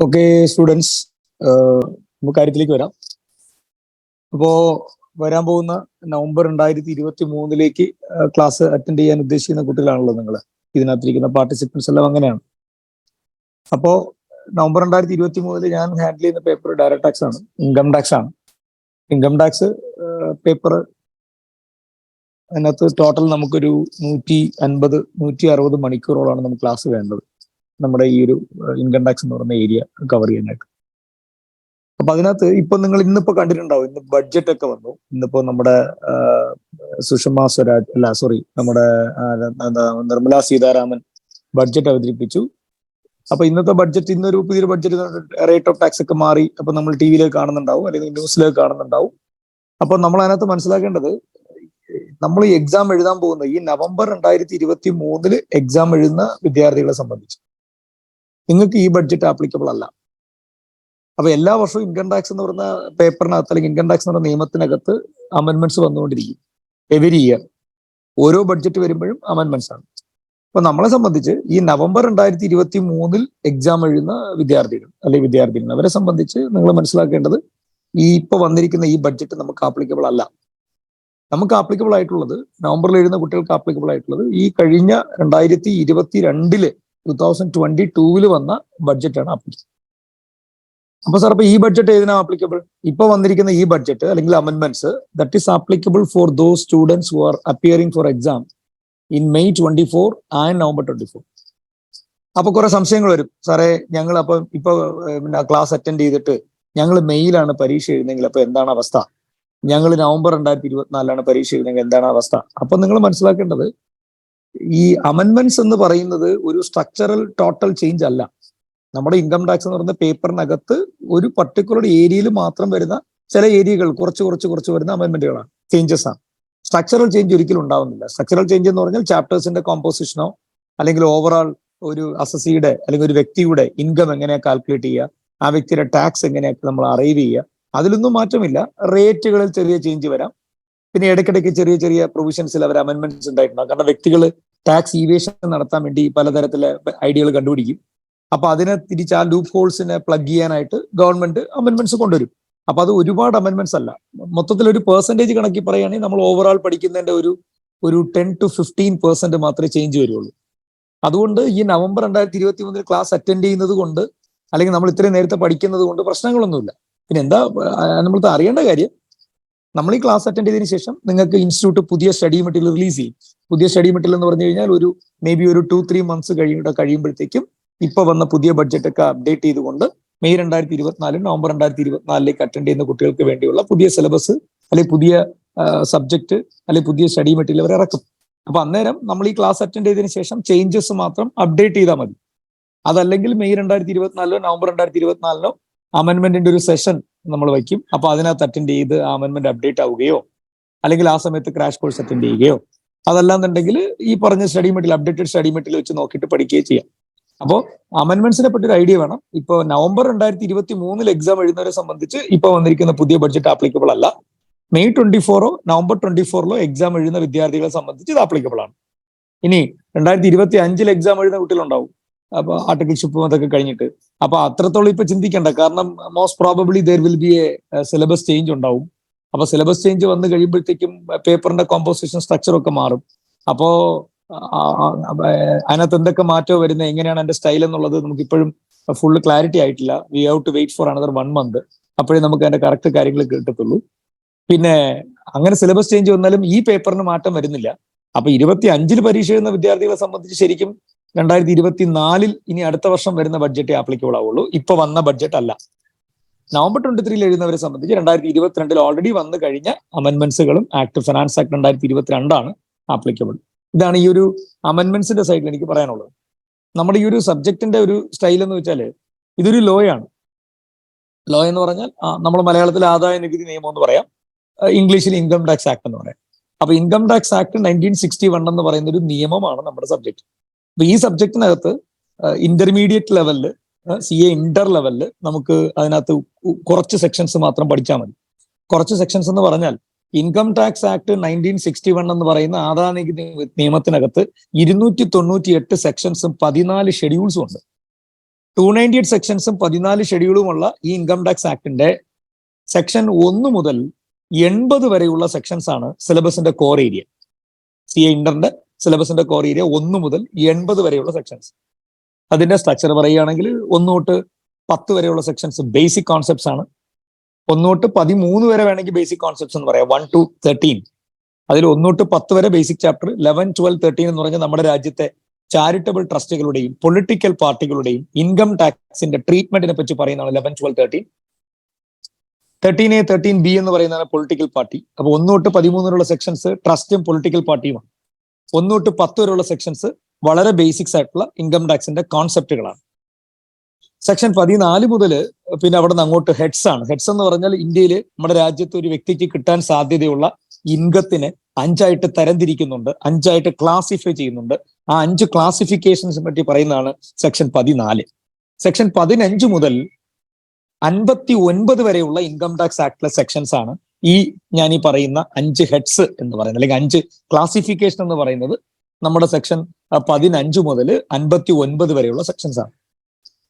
Okay students, നമുക്ക് കാര്യത്തിലേക്ക് വരാം. അപ്പോ വരാൻ പോകുന്ന നവംബർ 2023 ക്ലാസ് അറ്റൻഡ് ചെയ്യാൻ ഉദ്ദേശിക്കുന്ന കുട്ടികളാണല്ലോ നിങ്ങൾ. ഇതിനകത്തിരിക്കുന്ന പാർട്ടിസിപ്പൻസ് എല്ലാം അങ്ങനെയാണ്. അപ്പോ നവംബർ 2023 ഞാൻ ഹാൻഡിൽ ചെയ്യുന്ന പേപ്പർ ഡയറക്ട് ടാക്സ് ആണ്, ഇൻകം ടാക്സ് ആണ്. ഇൻകം ടാക്സ് പേപ്പർ അതിനകത്ത് ടോട്ടൽ നമുക്കൊരു 150-160 മണിക്കൂറോളാണ് നമുക്ക് ക്ലാസ് വേണ്ടത്, നമ്മുടെ ഈ ഒരു ഇൻകം ടാക്സ് എന്ന് പറയുന്ന ഏരിയ കവർ ചെയ്യാനായിട്ട്. അപ്പൊ അതിനകത്ത് ഇപ്പൊ നിങ്ങൾ ഇന്നിപ്പോ കണ്ടിട്ടുണ്ടാവും, ഇന്ന് ബഡ്ജറ്റ് ഒക്കെ വന്നു. ഇന്നിപ്പോ നമ്മുടെ സുഷമ സ്വരാജ് നമ്മുടെ നിർമ്മല സീതാരാമൻ ബഡ്ജറ്റ് അവതരിപ്പിച്ചു. അപ്പൊ ഇന്നത്തെ ബഡ്ജറ്റ്, ഇന്നൊരു പുതിയൊരു ബഡ്ജറ്റ് റേറ്റ് ഓഫ് ടാക്സ് ഒക്കെ മാറി. അപ്പൊ നമ്മൾ ടി വിയിലേക്ക് കാണുന്നുണ്ടാവും, അല്ലെങ്കിൽ ന്യൂസിലേക്ക് കാണുന്നുണ്ടാവും. അപ്പൊ നമ്മൾ അതിനകത്ത് മനസ്സിലാക്കേണ്ടത്, നമ്മൾ ഈ എക്സാം എഴുതാൻ പോകുന്ന ഈ നവംബർ 2023 എക്സാം എഴുതുന്ന വിദ്യാർത്ഥികളെ സംബന്ധിച്ച് നിങ്ങൾക്ക് ഈ ബഡ്ജറ്റ് ആപ്ലിക്കബിൾ അല്ല. അപ്പൊ എല്ലാ വർഷവും ഇൻകം ടാക്സ് എന്ന് പറയുന്ന പേപ്പറിനകത്ത്, അല്ലെങ്കിൽ ഇൻകം ടാക്സ് എന്ന് പറയുന്ന നിയമത്തിനകത്ത് അമെന്റ്മെന്റ്സ് വന്നുകൊണ്ടിരിക്കും. എവരി ഇയർ ഓരോ ബഡ്ജറ്റ് വരുമ്പോഴും അമെന്റ്മെന്റ്സ് ആണ്. അപ്പൊ നമ്മളെ സംബന്ധിച്ച് ഈ നവംബർ 2023 എക്സാം എഴുതുന്ന വിദ്യാർത്ഥികൾ അല്ലെങ്കിൽ വിദ്യാർത്ഥികൾ, അവരെ സംബന്ധിച്ച് നിങ്ങൾ മനസ്സിലാക്കേണ്ടത്, ഈ ഇപ്പൊ വന്നിരിക്കുന്ന ഈ ബഡ്ജറ്റ് നമുക്ക് ആപ്ലിക്കബിൾ അല്ല. നമുക്ക് ആപ്ലിക്കബിൾ ആയിട്ടുള്ളത്, നവംബറിൽ എഴുതുന്ന കുട്ടികൾക്ക് ആപ്ലിക്കബിൾ ആയിട്ടുള്ളത് ഈ കഴിഞ്ഞ 2022 വന്ന ബഡ്ജറ്റാണ് ആപ്ലിക്കബിൾ. അപ്പൊ സാർ, അപ്പൊ ഈ ബഡ്ജറ്റ് ഏതിനാ ആപ്ലിക്കബിൾ? ഇപ്പൊ വന്നിരിക്കുന്ന ഈ ബഡ്ജറ്റ് അല്ലെങ്കിൽ amendments that is applicable for those students who are appearing four exam in May 24 and November 24. അപ്പൊ കുറെ സംശയങ്ങൾ വരും. സാറേ, ഞങ്ങൾ അപ്പൊ ഇപ്പൊ ക്ലാസ് അറ്റൻഡ് ചെയ്തിട്ട് ഞങ്ങൾ മെയ്യിലാണ് പരീക്ഷ എഴുതുന്നെങ്കിൽ അപ്പൊ എന്താണ് അവസ്ഥ? ഞങ്ങൾ നവംബർ 2024 പരീക്ഷ എഴുതുന്നെങ്കിൽ എന്താണ് അവസ്ഥ? അപ്പൊ നിങ്ങൾ മനസ്സിലാക്കേണ്ടത്, ഈ അമെന്റ്മെന്റ്സ് എന്ന് പറയുന്നത് ഒരു സ്ട്രക്ചറൽ ടോട്ടൽ ചേഞ്ച് അല്ല. നമ്മുടെ ഇൻകം ടാക്സ് എന്ന് പറയുന്ന പേപ്പറിനകത്ത് ഒരു പർട്ടിക്കുലർ ഏരിയയിൽ മാത്രം വരുന്ന ചില ഏരിയകൾ കുറച്ച് വരുന്ന അമെന്റ്മെന്റുകളാണ്, ചേഞ്ചസ് ആണ്. സ്ട്രക്ചറൽ ചേഞ്ച് ഒരിക്കലും ഉണ്ടാവുന്നില്ല. സ്ട്രക്ചറൽ ചേഞ്ച് എന്ന് പറഞ്ഞാൽ ചാപ്റ്റേഴ്സിന്റെ കോമ്പോസിഷനോ അല്ലെങ്കിൽ ഓവറോൾ ഒരു അസസിയുടെ അല്ലെങ്കിൽ ഒരു വ്യക്തിയുടെ ഇൻകം എങ്ങനെയാ കാൽക്കുലേറ്റ് ചെയ്യുക, ആ വ്യക്തിയുടെ ടാക്സ് എങ്ങനെയൊക്കെ നമ്മൾ അറൈവ് ചെയ്യുക, അതിലൊന്നും മാറ്റമില്ല. റേറ്റുകളിൽ ചെറിയ ചേഞ്ച് വരാം. പിന്നെ ഇടയ്ക്കിടയ്ക്ക് ചെറിയ പ്രൊവിഷൻസിൽ അവർ അമെന്റ്മെന്റ്സ് ഉണ്ടായിട്ടുണ്ടാകും. കാരണം വ്യക്തികൾ ടാക്സ് ഈവേഷൻ നടത്താൻ വേണ്ടി പലതരത്തിലെ ഐഡിയകൾ കണ്ടുപിടിക്കും. അപ്പൊ അതിനെ തിരിച്ച് ആ ലൂപ്പ് ഹോൾസിനെ പ്ലഗ് ചെയ്യാനായിട്ട് ഗവൺമെന്റ് അമെന്റ്മെന്റ്സ് കൊണ്ടുവരും. അപ്പൊ അത് ഒരുപാട് അമെന്റ്മെന്റ്സ് അല്ല. മൊത്തത്തിൽ ഒരു പെർസെന്റേജ് കണക്കി പറയുകയാണെങ്കിൽ നമ്മൾ ഓവറോൾ പഠിക്കുന്നതിന്റെ ഒരു 10-15% മാത്രമേ ചേഞ്ച് വരുള്ളൂ. അതുകൊണ്ട് ഈ നവംബർ 2023 ക്ലാസ് അറ്റൻഡ് ചെയ്യുന്നത് കൊണ്ട്, അല്ലെങ്കിൽ നമ്മൾ ഇത്രയും നേരത്തെ പഠിക്കുന്നത് കൊണ്ട് പ്രശ്നങ്ങളൊന്നുമില്ല. പിന്നെ എന്താ നമ്മൾക്ക് അറിയേണ്ട കാര്യം, നമ്മൾ ഈ ക്ലാസ് അറ്റൻഡ് ചെയ്തതിനു ശേഷം നിങ്ങൾക്ക് ഇൻസ്റ്റിറ്റ്യൂട്ട് പുതിയ സ്റ്റഡി മെറ്റീരിയൽ റിലീസ് ചെയ്യും. പുതിയ സ്റ്റഡി മെറ്റീരിയൽ എന്ന് പറഞ്ഞു കഴിഞ്ഞാൽ മേ ബി ഒരു 2-3 മന്ത്സ് കഴിയുമ്പോഴത്തേക്കും ഇപ്പൊ വന്ന പുതിയ ബഡ്ജറ്റ് ഒക്കെ അപ്ഡേറ്റ് ചെയ്തുകൊണ്ട് മെയ് 2024 നവംബർ 2024 അറ്റൻഡ് ചെയ്യുന്ന കുട്ടികൾക്ക് വേണ്ടിയുള്ള പുതിയ സിലബസ് അല്ലെങ്കിൽ പുതിയ സബ്ജക്ട് അല്ലെങ്കിൽ പുതിയ സ്റ്റഡി മെറ്റീരിയൽ അവർ ഇറക്കും. അപ്പൊ അന്നേരം നമ്മൾ ഈ ക്ലാസ് അറ്റൻഡ് ചെയ്തതിനു ശേഷം ചേഞ്ചസ് മാത്രം അപ്ഡേറ്റ് ചെയ്താൽ മതി. അതല്ലെങ്കിൽ മെയ് 2024 നവംബർ 2024 അമെന്റ്മെന്റിന്റെ ഒരു സെഷൻ നമ്മൾ വയ്ക്കും. അപ്പൊ അതിനകത്ത് അറ്റൻഡ് ചെയ്ത് ആ അമെന്റ്മെന്റ് അപ്ഡേറ്റ് ആവുകയോ അല്ലെങ്കിൽ ആ സമയത്ത് ക്രാഷ് കോഴ്സ് അറ്റൻഡ് ചെയ്യുകയോ, അതല്ലാന്നുണ്ടെങ്കിൽ ഈ പറഞ്ഞ study material, updated study material വെച്ച് നോക്കിയിട്ട് പഠിക്കുകയോ ചെയ്യാം. അപ്പോൾ അമെന്റ്മെന്റ്സിനെ പറ്റി ഒരു ഐഡിയ വേണം. ഇപ്പൊ നവംബർ 2023 എക്സാം എഴുതുന്നവരെ സംബന്ധിച്ച് ഇപ്പൊ വന്നിരിക്കുന്ന പുതിയ ബഡ്ജറ്റ് ആപ്ലിക്കബിൾ അല്ല. മെയ് 24 നവംബർ 24 എക്സാം എഴുതുന്ന വിദ്യാർത്ഥികളെ സംബന്ധിച്ച് ഇത് ആപ്ലിക്കബിൾ ആണ്. ഇനി 2025 എക്സാം എഴുതുന്ന കുട്ടികളുണ്ടാവും, അപ്പൊ ആർട്ടിക്കിൾഷിപ്പും അതൊക്കെ കഴിഞ്ഞിട്ട്. അപ്പൊ അത്രത്തോളം ഇപ്പൊ ചിന്തിക്കേണ്ട. കാരണം most probably there will be A syllabus change ഉണ്ടാവും. അപ്പൊ സിലബസ് ചേഞ്ച് വന്നു കഴിയുമ്പോഴത്തേക്കും പേപ്പറിന്റെ കോമ്പോസിഷൻ സ്ട്രക്ചർ ഒക്കെ മാറും. അപ്പോ അതിനകത്ത് എന്തൊക്കെ മാറ്റം വരുന്നത്, എങ്ങനെയാണ് അതിന്റെ സ്റ്റൈൽ എന്നുള്ളത് നമുക്ക് ഇപ്പോഴും ഫുള്ള് ക്ലാരിറ്റി ആയിട്ടില്ല. We have to wait for another 1 month. അപ്പോഴേ നമുക്ക് അതിന്റെ കറക്റ്റ് കാര്യങ്ങൾ കിട്ടത്തുള്ളൂ. പിന്നെ അങ്ങനെ സിലബസ് ചേഞ്ച് വന്നാലും ഈ പേപ്പറിന് മാറ്റം വരുന്നില്ല. അപ്പൊ 2025 പരീക്ഷ എഴുതുന്ന വിദ്യാർത്ഥികളെ സംബന്ധിച്ച് ശരിക്കും 2024 ഇനി അടുത്ത വർഷം വരുന്ന ബഡ്ജറ്റ് ആപ്ലിക്കബിൾ ആവുള്ളൂ, ഇപ്പൊ വന്ന ബഡ്ജറ്റ് അല്ല. നവംബർ 23 എഴുതുന്നവരെ സംബന്ധിച്ച് 2022 ഓൾറെഡി വന്നു കഴിഞ്ഞ അമെന്റ്മെന്റ്സുകളും ഫിനാൻസ് ആക്ട് 2022 ആപ്ലിക്കബിൾ. ഇതാണ് ഈ ഒരു അമെന്റ്മെന്റ്സിന്റെ സൈഡിൽ എനിക്ക് പറയാനുള്ളത്. നമ്മുടെ ഈ ഒരു സബ്ജക്റ്റിന്റെ ഒരു സ്റ്റൈൽ എന്ന് വെച്ചാൽ ഇതൊരു ലോ ആണ്. ലോ എന്ന് പറഞ്ഞാൽ നമ്മൾ മലയാളത്തിൽ ആദായ നികുതി നിയമം എന്ന് പറയാം, ഇംഗ്ലീഷിൽ ഇൻകം ടാക്സ് ആക്ട് എന്ന് പറയാം. അപ്പൊ ഇൻകം ടാക്സ് ആക്ട് 1961 എന്ന് പറയുന്ന ഒരു നിയമമാണ് നമ്മുടെ സബ്ജക്ട്. അപ്പൊ ഈ സബ്ജക്റ്റിനകത്ത് ഇന്റർമീഡിയറ്റ് ലെവലില്, CA ഇന്റർ ലെവലില് നമുക്ക് അതിനകത്ത് കുറച്ച് സെക്ഷൻസ് മാത്രം പഠിച്ചാൽ മതി. കുറച്ച് സെക്ഷൻസ് എന്ന് പറഞ്ഞാൽ ഇൻകം ടാക്സ് ആക്ട് 1961 എന്ന് പറയുന്ന ആദായനികുതി നിയമത്തിനകത്ത് 298 സെക്ഷൻസും 14 ഷെഡ്യൂൾസും ഉണ്ട്. 298 സെക്ഷൻസും 14 ഷെഡ്യൂളുമുള്ള ഈ ഇൻകം ടാക്സ് ആക്ടിന്റെ സെക്ഷൻ 1 മുതൽ 80 വരെയുള്ള സെക്ഷൻസ് ആണ് സിലബസിന്റെ കോർ ഏരിയ. CA ഇന്ററിന്റെ സിലബസിന്റെ കോർ ഏരിയ 1 മുതൽ 80 വരെയുള്ള സെക്ഷൻസ്. അതിന്റെ സ്ട്രക്ചർ പറയുകയാണെങ്കിൽ 1 തൊട്ട് 10 വരെയുള്ള സെക്ഷൻസ് ബേസിക് കോൺസെപ്റ്റ്സ് ആണ്. 1 തൊട്ട് 13 വരെ വേണമെങ്കിൽ ബേസിക് കോൺസെപ്റ്റ്സ് എന്ന് പറയാം. 1 to 13. അതിൽ 1 തൊട്ട് 10 വരെ ബേസിക് ചാപ്റ്റർ. 11, 12, 13 എന്ന് പറഞ്ഞാൽ നമ്മുടെ രാജ്യത്തെ ചാരിറ്റബിൾ ട്രസ്റ്റുകളുടെയും പൊളിറ്റിക്കൽ പാർട്ടികളുടെയും ഇൻകം ടാക്സിന്റെ ട്രീറ്റ്മെന്റിനെ പറ്റി പറയുന്നതാണ് 11, 12, 13. 13A, 13B എന്ന് പറയുന്നതാണ് പൊളിറ്റിക്കൽ പാർട്ടി. അപ്പൊ 1 തൊട്ട് 13 വരെയുള്ള സെക്ഷൻസ് ട്രസ്റ്റും പൊളിറ്റിക്കൽ പാർട്ടിയുമാണ്. 1 തൊട്ട് 10 വരെയുള്ള സെക്ഷൻസ് വളരെ ബേസിക്സ് ആയിട്ടുള്ള ഇൻകം ടാക്സിന്റെ കോൺസെപ്റ്റുകളാണ്. സെക്ഷൻ 14 മുതൽ പിന്നെ അവിടെ നിന്ന് അങ്ങോട്ട് ഹെഡ്സ് ആണ്. ഹെഡ്സ് എന്ന് പറഞ്ഞാൽ ഇന്ത്യയിൽ നമ്മുടെ രാജ്യത്ത് ഒരു വ്യക്തിക്ക് കിട്ടാൻ സാധ്യതയുള്ള ഇൻകത്തിനെ 5ആയിട്ട് തരംതിരിക്കുന്നുണ്ട്, 5ആയിട്ട് ക്ലാസിഫൈ ചെയ്യുന്നുണ്ട്. ആ 5 ക്ലാസിഫിക്കേഷൻസിനെ പറ്റി പറയുന്നതാണ് സെക്ഷൻ 14. സെക്ഷൻ 15 മുതൽ 59 വരെയുള്ള ഇൻകം ടാക്സ് ആക്ടിലെ സെക്ഷൻസ് ആണ് ഞാൻ ഈ പറയുന്ന 5 ഹെഡ്സ് എന്ന് പറയുന്നത്, അല്ലെങ്കിൽ 5 ക്ലാസിഫിക്കേഷൻ എന്ന് പറയുന്നത് നമ്മുടെ സെക്ഷൻ 15 മുതൽ 59 വരെയുള്ള സെക്ഷൻസ് ആണ്.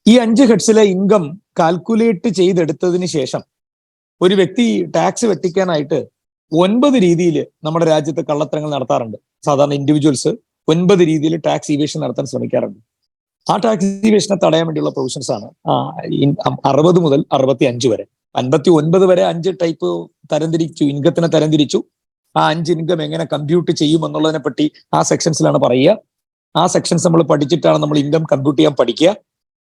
ഈ 5 ഹെഡ്സിലെ ഇൻകം കാൽക്കുലേറ്റ് ചെയ്തെടുത്തതിന് ശേഷം ഒരു വ്യക്തി ടാക്സ് വെട്ടിക്കാനായിട്ട് 9 രീതിയിൽ നമ്മുടെ രാജ്യത്ത് കള്ളത്തരങ്ങൾ നടത്താറുണ്ട്. സാധാരണ ഇൻഡിവിജ്വൽസ് 9 രീതിയിൽ ടാക്സ് ഇവേഷൻ നടത്താൻ ശ്രമിക്കാറുണ്ട്. ആ ടാക്സ് ഇവേഷനെ തടയാൻ വേണ്ടിയുള്ള പ്രൊവിഷൻസ് ആണ് 60 മുതൽ 65 വരെ. 59 വരെ 5 ടൈപ്പ് തരംതിരിച്ചു, ഇൻകത്തിനെ തരംതിരിച്ചു. ആ 5 ഇൻകം എങ്ങനെ കമ്പ്യൂട്ട് ചെയ്യും എന്നുള്ളതിനെ പറ്റി ആ സെക്ഷൻസിലാണ് പറയുക. ആ സെക്ഷൻസ് നമ്മൾ പഠിച്ചിട്ടാണ് നമ്മൾ ഇൻകം കമ്പ്യൂട്ട് ചെയ്യാൻ പഠിക്കുക.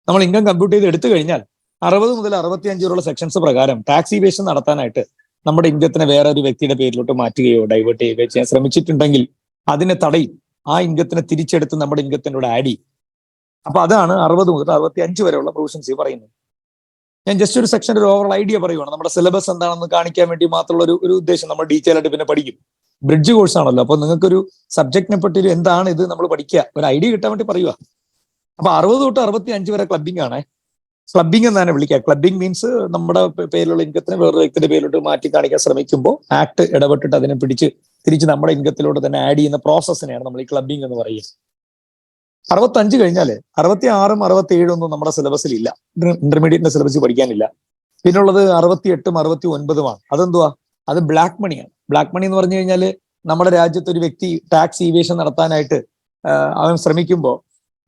നമ്മൾ ഇൻകം കമ്പ്യൂട്ട് ചെയ്ത് എടുത്തു കഴിഞ്ഞാൽ 60 മുതൽ 65 വരെയുള്ള സെക്ഷൻസ് പ്രകാരം ടാക്സ് ഇവേഷൻ നടത്താനായിട്ട് നമ്മുടെ ഇൻകത്തിനെ വേറെ ഒരു വ്യക്തിയുടെ പേരിലോട്ട് മാറ്റുകയോ ഡൈവേർട്ട് ചെയ്യുകയോ ചെയ്യാൻ ശ്രമിച്ചിട്ടുണ്ടെങ്കിൽ അതിനെ തടയും. ആ ഇൻകത്തിനെ തിരിച്ചെടുത്ത് നമ്മുടെ ഇൻകത്തിൻ്റെ കൂടെ ആഡ് ചെയ്യും. അപ്പൊ അതാണ് 60 മുതൽ 65 വരെയുള്ള പ്രൊവിഷൻസ് പറയുന്നത്. ഞാൻ ജസ്റ്റ് ഒരു സെക്ഷൻ്റെ ഒരു ഓവറോൾ ഐഡിയ പറയുവാണ്. നമ്മുടെ സിലബസ് എന്താണെന്ന് കാണിക്കാൻ വേണ്ടി മാത്രമുള്ള ഒരു ഉദ്ദേശം. നമ്മൾ ഡീറ്റെയിൽ ആയിട്ട് പിന്നെ പഠിക്കും. ബ്രിഡ്ജ് കോഴ്സ് ആണല്ലോ, അപ്പൊ നിങ്ങൾക്കൊരു സബ്ജക്റ്റിനെ പറ്റി ഒരു എന്താണ് ഇത് നമ്മൾ പഠിക്കുക, ഒരു ഐഡിയ കിട്ടാൻ വേണ്ടി പറയുക. അപ്പൊ 60 തൊട്ട് 65 വരെ ക്ലബിംഗ് ആണ്. ക്ലബിംഗ് എന്നാണ് വിളിക്കുക. ക്ലബിംഗ് മീൻസ് നമ്മുടെ പേരിലുള്ള ഇൻകത്തിനെ വേറൊരു വ്യക്തിയുടെ പേരിലോട്ട് മാറ്റി കാണിക്കാൻ ശ്രമിക്കുമ്പോൾ ആക്ട് ഇടപെട്ടിട്ട് അതിനെ പിടിച്ച് തിരിച്ച് നമ്മുടെ ഇൻകത്തിലോട്ട് തന്നെ ആഡ് ചെയ്യുന്ന പ്രോസസ്സിനെയാണ് നമ്മൾ ഈ ക്ലബിംഗ് എന്ന് പറയുക. 65 കഴിഞ്ഞാല് 66ഉം 67 ഒന്നും നമ്മുടെ സിലബസിൽ ഇല്ല, ഇന്റർമീഡിയറ്റിന്റെ സിലബസിൽ പഠിക്കാനില്ല. പിന്നുള്ളത് 68ഉം 69ഉമാണ്. അതെന്തുവാ? അത് ബ്ലാക്ക് മണിയാണ്. ബ്ലാക്ക് മണി എന്ന് പറഞ്ഞു കഴിഞ്ഞാൽ നമ്മുടെ രാജ്യത്ത് ഒരു വ്യക്തി ടാക്സ് ഈവേഷൻ നടത്താനായിട്ട് അവൻ ശ്രമിക്കുമ്പോൾ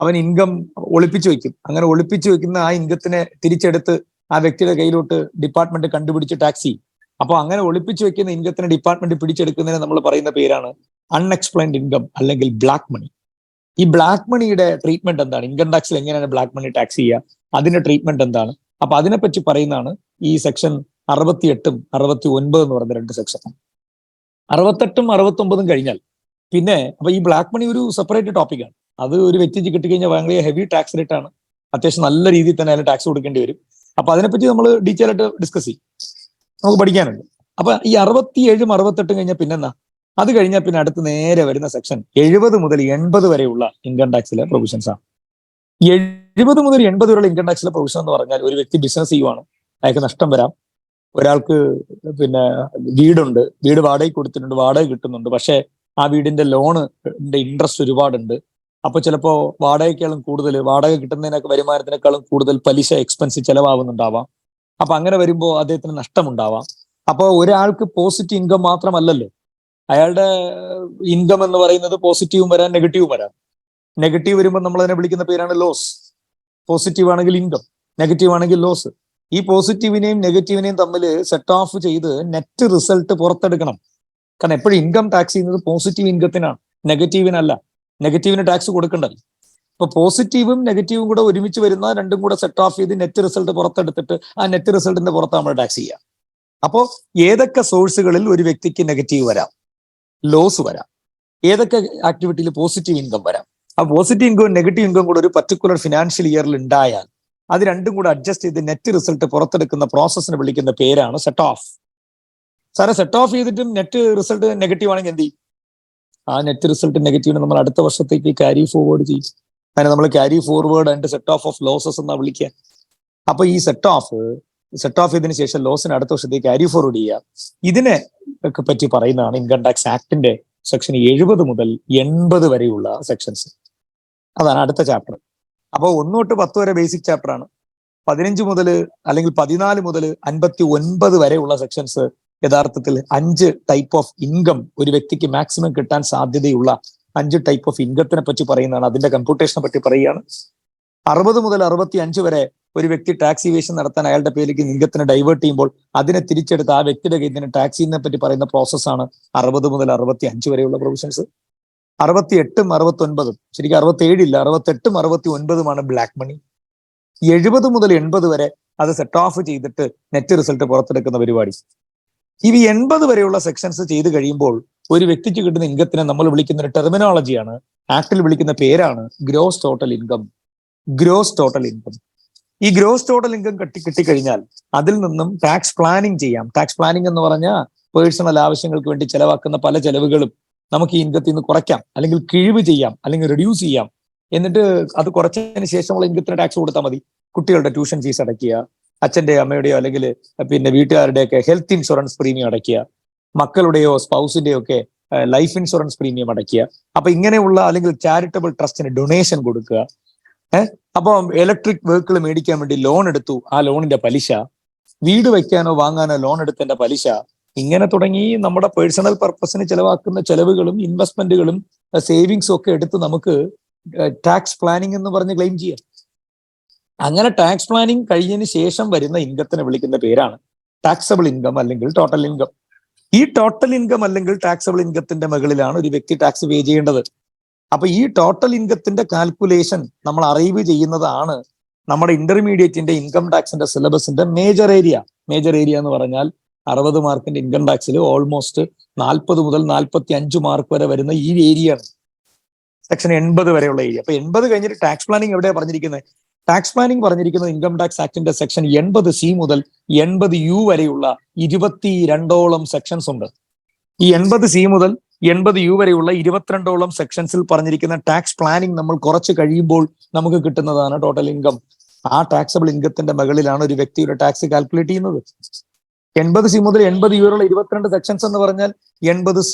അവൻ ഇൻകം ഒളിപ്പിച്ചു വെക്കും. അങ്ങനെ ഒളിപ്പിച്ചു വെക്കുന്ന ആ ഇൻകത്തിനെ തിരിച്ചെടുത്ത് ആ വ്യക്തിയുടെ കയ്യിലോട്ട് ഡിപ്പാർട്ട്മെന്റ് കണ്ടുപിടിച്ച് ടാക്സ് ചെയ്യും. അപ്പോൾ അങ്ങനെ ഒളിപ്പിച്ചു വെക്കുന്ന ഇൻകത്തിനെ ഡിപ്പാർട്ട്മെന്റ് പിടിച്ചെടുക്കുന്നതിന് നമ്മൾ പറയുന്ന പേരാണ് അൺഎക്സ്പ്ലെയിൻഡ് ഇൻകം അല്ലെങ്കിൽ ബ്ലാക്ക് മണി. ഈ ബ്ലാക്ക് മണിയുടെ ട്രീറ്റ്മെന്റ് എന്താണ്? ഇൻകം ടാക്സിൽ എങ്ങനെയാണ് ബ്ലാക്ക് മണി ടാക്സ് ചെയ്യുക, അതിന്റെ ട്രീറ്റ്മെന്റ് എന്താണ്? അപ്പൊ അതിനെപ്പറ്റി പറയുന്നതാണ് ഈ സെക്ഷൻ 68ഉം 69 എന്ന് പറയുന്ന 2 സെക്ഷൻ. 68ഉം 69ഉം കഴിഞ്ഞാൽ പിന്നെ അപ്പൊ ഈ ബ്ലാക്ക് മണി ഒരു സെപ്പറേറ്റ് ടോപ്പിക്കാണ്. അത് ഒരു വ്യക്തിക്ക് കിട്ടിക്കഴിഞ്ഞാൽ ഭയങ്കര ഹെവി ടാക്സ് റേറ്റ് ആണ്. അത്യാവശ്യം നല്ല രീതിയിൽ തന്നെ അതിന് ടാക്സ് കൊടുക്കേണ്ടി വരും. അപ്പൊ അതിനെപ്പറ്റി നമ്മൾ ഡീറ്റെയിൽ ആയിട്ട് ഡിസ്കസ് ചെയ്യും, നമുക്ക് പഠിക്കാനുണ്ട്. അപ്പൊ ഈ 67ഉം 68ഉം കഴിഞ്ഞാൽ പിന്നെന്നാ? അത് കഴിഞ്ഞാൽ പിന്നെ അടുത്ത് നേരെ വരുന്ന സെക്ഷൻ 70 മുതൽ 80 വരെയുള്ള ഇൻകം ടാക്സിലെ പ്രൊവിഷൻസ് ആണ്. 70 മുതൽ 80 വരെയുള്ള ഇൻകം ടാക്സിലെ പ്രൊവിഷൻ എന്ന് പറഞ്ഞാൽ ഒരു വ്യക്തി ബിസിനസ് ചെയ്യുവാണ്, അയാൾക്ക് നഷ്ടം വരാം. ഒരാൾക്ക് പിന്നെ വീടുണ്ട്, വീട് വാടകയ്ക്ക് കൊടുത്തിട്ടുണ്ട്, വാടക കിട്ടുന്നുണ്ട്, പക്ഷേ ആ വീടിന്റെ ലോണിന്റെ ഇൻട്രസ്റ്റ് ഒരുപാടുണ്ട്. അപ്പൊ ചിലപ്പോ വാടകയ്ക്കാളും കൂടുതൽ, വാടക കിട്ടുന്നതിനൊക്കെ വരുമാനത്തിനേക്കാളും കൂടുതൽ പലിശ എക്സ്പെൻസ് ചെലവാകുന്നുണ്ടാവാം. അപ്പൊ അങ്ങനെ വരുമ്പോൾ അദ്ദേഹത്തിന് നഷ്ടമുണ്ടാവാം. അപ്പൊ ഒരാൾക്ക് പോസിറ്റീവ് ഇൻകം മാത്രമല്ലല്ലോ, അയാളുടെ ഇൻകം എന്ന് പറയുന്നത് പോസിറ്റീവും വരാം നെഗറ്റീവും വരാം. നെഗറ്റീവ് വരുമ്പോൾ നമ്മൾ അതിനെ വിളിക്കുന്ന പേരാണ് ലോസ്. പോസിറ്റീവ് ആണെങ്കിൽ ഇൻകം, നെഗറ്റീവ് ആണെങ്കിൽ ലോസ്. ഈ പോസിറ്റീവിനെയും നെഗറ്റീവിനെയും തമ്മിൽ സെറ്റ് ഓഫ് ചെയ്ത് നെറ്റ് റിസൾട്ട് പുറത്തെടുക്കണം. കാരണം എപ്പോഴും ഇൻകം ടാക്സ് ചെയ്യുന്നത് പോസിറ്റീവ് ഇൻകത്തിനാണ്, നെഗറ്റീവിനല്ല. നെഗറ്റീവിന് ടാക്സ് കൊടുക്കണ്ടല്ലോ. ഇപ്പൊ പോസിറ്റീവും നെഗറ്റീവും കൂടെ ഒരുമിച്ച് വരുന്ന രണ്ടും കൂടെ സെറ്റ് ഓഫ് ചെയ്ത് നെറ്റ് റിസൾട്ട് പുറത്തെടുത്തിട്ട് ആ നെറ്റ് റിസൾട്ടിന്റെ പുറത്ത് നമ്മൾ ടാക്സ് ചെയ്യാം. അപ്പോൾ ഏതൊക്കെ സോഴ്സുകളിൽ ഒരു വ്യക്തിക്ക് നെഗറ്റീവ് വരാം, ലോസ് വരാം, ഏതൊക്കെ ആക്ടിവിറ്റിയിൽ പോസിറ്റീവ് ഇൻകം വരാം. ആ പോസിറ്റീവ് ഇൻകവും നെഗറ്റീവ് ഇൻകം കൂടെ ഒരു പർട്ടിക്കുലർ ഫിനാൻഷ്യൽ ഇയറിൽ ഉണ്ടായാൽ അത് രണ്ടും കൂടെ അഡ്ജസ്റ്റ് ചെയ്ത് നെറ്റ് റിസൾട്ട് പുറത്തെടുക്കുന്ന പ്രോസസ്സിനെ വിളിക്കുന്ന പേരാണ് സെറ്റ് ഓഫ്. സാറെ സെറ്റ് ഓഫ് ചെയ്തിട്ടും നെറ്റ് റിസൾട്ട് നെഗറ്റീവ് ആണെങ്കിൽ എന്ത് ചെയ്യും? ആ നെറ്റ് റിസൾട്ട് നെഗറ്റീവിനെ നമ്മൾ അടുത്ത വർഷത്തേക്ക് ക്യാരി ഫോർവേഡ് ചെയ്യും. അതിനെ നമ്മൾ carry forward and set of losses എന്നാ വിളിക്കുക. അപ്പൊ ഈ സെറ്റ് ഓഫ് സെറ്റ് ഓഫ് ചെയ്തതിനു ശേഷം ലോസിന് അടുത്ത വർഷത്തേക്ക് ക്യാരി ഫോർവേഡ് ചെയ്യുക. ഇതിനെ ഒക്കെ പറ്റി പറയുന്നതാണ് ഇൻകം ടാക്സ് ആക്ടിന്റെ സെക്ഷൻ 70 മുതൽ 80 വരെയുള്ള സെക്ഷൻസ്. അതാണ് അടുത്ത ചാപ്റ്റർ. അപ്പോൾ 1 തൊട്ട് 10 വരെ ബേസിക് ചാപ്റ്റർ ആണ്. 15 മുതൽ അല്ലെങ്കിൽ 14 മുതൽ 59 വരെയുള്ള സെക്ഷൻസ് യഥാർത്ഥത്തിൽ 5 ടൈപ്പ് ഓഫ് ഇൻകം ഒരു വ്യക്തിക്ക് മാക്സിമം കിട്ടാൻ സാധ്യതയുള്ള 5 ടൈപ്പ് ഓഫ് ഇൻകത്തിനെ പറ്റി പറയുന്നതാണ്. അതിന്റെ കമ്പ്യൂട്ടേഷനെ പറ്റി പറയുകയാണ്. 60 മുതൽ 65 വരെ ഒരു വ്യക്തി ടാക്സ് ഇവേഷൻ നടത്താൻ അയാളുടെ പേരിലേക്ക് ഇൻകത്തിനെ ഡൈവേർട്ട് ചെയ്യുമ്പോൾ അതിനെ തിരിച്ചെടുത്ത് ആ വ്യക്തിയുടെ കയ്യിൽ നിന്ന് ടാക്സ് ചെയ്യുന്നതിനെ പറ്റി പറയുന്ന പ്രോസസ്സാണ് 60 മുതൽ 65 വരെയുള്ള പ്രൊവിഷൻസ്. 68ഉം 69ഉം ശരിക്കും 67 ഇല്ല, 68ഉം 69ഉമാണ് ബ്ലാക്ക് മണി. 70 മുതൽ 80 വരെ അത് സെറ്റ് ഓഫ് ചെയ്തിട്ട് നെറ്റ് റിസൾട്ട് പുറത്തെടുക്കുന്ന പരിപാടി. ഈ 80 വരെയുള്ള സെക്ഷൻസ് ചെയ്ത് കഴിയുമ്പോൾ ഒരു വ്യക്തിക്ക് കിട്ടുന്ന ഇൻകത്തിനെ നമ്മൾ വിളിക്കുന്ന ഒരു ടെർമിനോളജിയാണ്, ആക്ടിൽ വിളിക്കുന്ന പേരാണ് gross total income. Gross total income. ഈ ഗ്രോസ് ടോട്ടൽ ഇൻകം കിട്ടിക്കഴിഞ്ഞാൽ അതിൽ നിന്നും ടാക്സ് പ്ലാനിങ് ചെയ്യാം. ടാക്സ് പ്ലാനിങ് എന്ന് പറഞ്ഞാൽ പേഴ്സണൽ ആവശ്യങ്ങൾക്ക് വേണ്ടി ചെലവാക്കുന്ന പല ചെലവുകളും നമുക്ക് ഈ ഇൻകത്തിൽ നിന്ന് കുറയ്ക്കാം, അല്ലെങ്കിൽ കിഴിവ് ചെയ്യാം, അല്ലെങ്കിൽ റിഡ്യൂസ് ചെയ്യാം. എന്നിട്ട് അത് കുറച്ചതിന് ശേഷമുള്ള ഇൻകത്തിന് ടാക്സ് കൊടുത്താൽ മതി. കുട്ടികളുടെ ട്യൂഷൻ ഫീസ് അടയ്ക്കുക, അച്ഛന്റെയോ അമ്മയുടെയോ അല്ലെങ്കിൽ പിന്നെ വീട്ടുകാരുടെയൊക്കെ ഹെൽത്ത് ഇൻഷുറൻസ് പ്രീമിയം അടയ്ക്കുക, മക്കളുടെയോ സ്പൗസിന്റെയോ ഒക്കെ ലൈഫ് ഇൻഷുറൻസ് പ്രീമിയം അടയ്ക്കുക. അപ്പൊ ഇങ്ങനെയുള്ള അല്ലെങ്കിൽ ചാരിറ്റബിൾ ട്രസ്റ്റിന് ഡൊണേഷൻ കൊടുക്കുക. അപ്പൊ ഇലക്ട്രിക് വെഹിക്കിൾ മേടിക്കാൻ വേണ്ടി ലോൺ എടുത്തു, ആ ലോണിന്റെ പലിശ, വീട് വയ്ക്കാനോ വാങ്ങാനോ ലോൺ എടുത്തതിന്റെ പലിശ, ഇങ്ങനെ തുടങ്ങി നമ്മുടെ പേഴ്സണൽ പർപ്പസിന് ചെലവാക്കുന്ന ചെലവുകളും ഇൻവെസ്റ്റ്മെന്റുകളും സേവിങ്സും ഒക്കെ എടുത്ത് നമുക്ക് ടാക്സ് പ്ലാനിങ് എന്ന് പറഞ്ഞ് ക്ലെയിം ചെയ്യാം. അങ്ങനെ ടാക്സ് പ്ലാനിങ് കഴിഞ്ഞതിന് ശേഷം വരുന്ന ഇൻകത്തിനെ വിളിക്കുന്ന പേരാണ് ടാക്സബിൾ ഇൻകം അല്ലെങ്കിൽ ടോട്ടൽ ഇൻകം. ഈ ടോട്ടൽ ഇൻകം അല്ലെങ്കിൽ ടാക്സബിൾ ഇൻകത്തിന്റെ മുകളിലാണ് ഒരു വ്യക്തി ടാക്സ് പേ ചെയ്യേണ്ടത്. അപ്പൊ ഈ ടോട്ടൽ ഇൻകത്തിന്റെ കാൽക്കുലേഷൻ നമ്മൾ അറൈവ് ചെയ്യുന്നതാണ് നമ്മുടെ ഇന്റർമീഡിയറ്റിന്റെ ഇൻകം ടാക്സിന്റെ സിലബസിന്റെ മേജർ ഏരിയ. മേജർ ഏരിയ എന്ന് പറഞ്ഞാൽ 60 മാർക്കിന്റെ ഇൻകം ടാക്സിൽ ഓൾമോസ്റ്റ് 40 മുതൽ 45 മാർക്ക് വരെ വരുന്ന ഈ ഏരിയയാണ് സെക്ഷൻ 80 വരെയുള്ള ഏരിയ. അപ്പൊ 80 കഴിഞ്ഞിട്ട് ടാക്സ് പ്ലാനിങ് എവിടെയാണ് പറഞ്ഞിരിക്കുന്നത്? ടാക്സ് പ്ലാനിങ് പറഞ്ഞിരിക്കുന്നത് ഇൻകം ടാക്സ് ആക്ടിന്റെ സെക്ഷൻ 80C മുതൽ 80U വരെയുള്ള 22ഓളം സെക്ഷൻസ് ഉണ്ട്. ഈ 80C മുതൽ 80U വരെയുള്ള 22ഓളം സെക്ഷൻസിൽ പറഞ്ഞിരിക്കുന്ന ടാക്സ് പ്ലാനിങ് നമ്മൾ കുറച്ച് കഴിയുമ്പോൾ നമുക്ക് കിട്ടുന്നതാണ് ടോട്ടൽ ഇൻകം. ആ ടാക്സബിൾ ഇൻകത്തിന്റെ മുകളിലാണ് ഒരു വ്യക്തിയുടെ ടാക്സ് കാൽക്കുലേറ്റ് ചെയ്യുന്നത്. 80C മുതൽ 80U വരെയുള്ള 22 സെക്ഷൻസ് എന്ന് പറഞ്ഞാൽ 80C,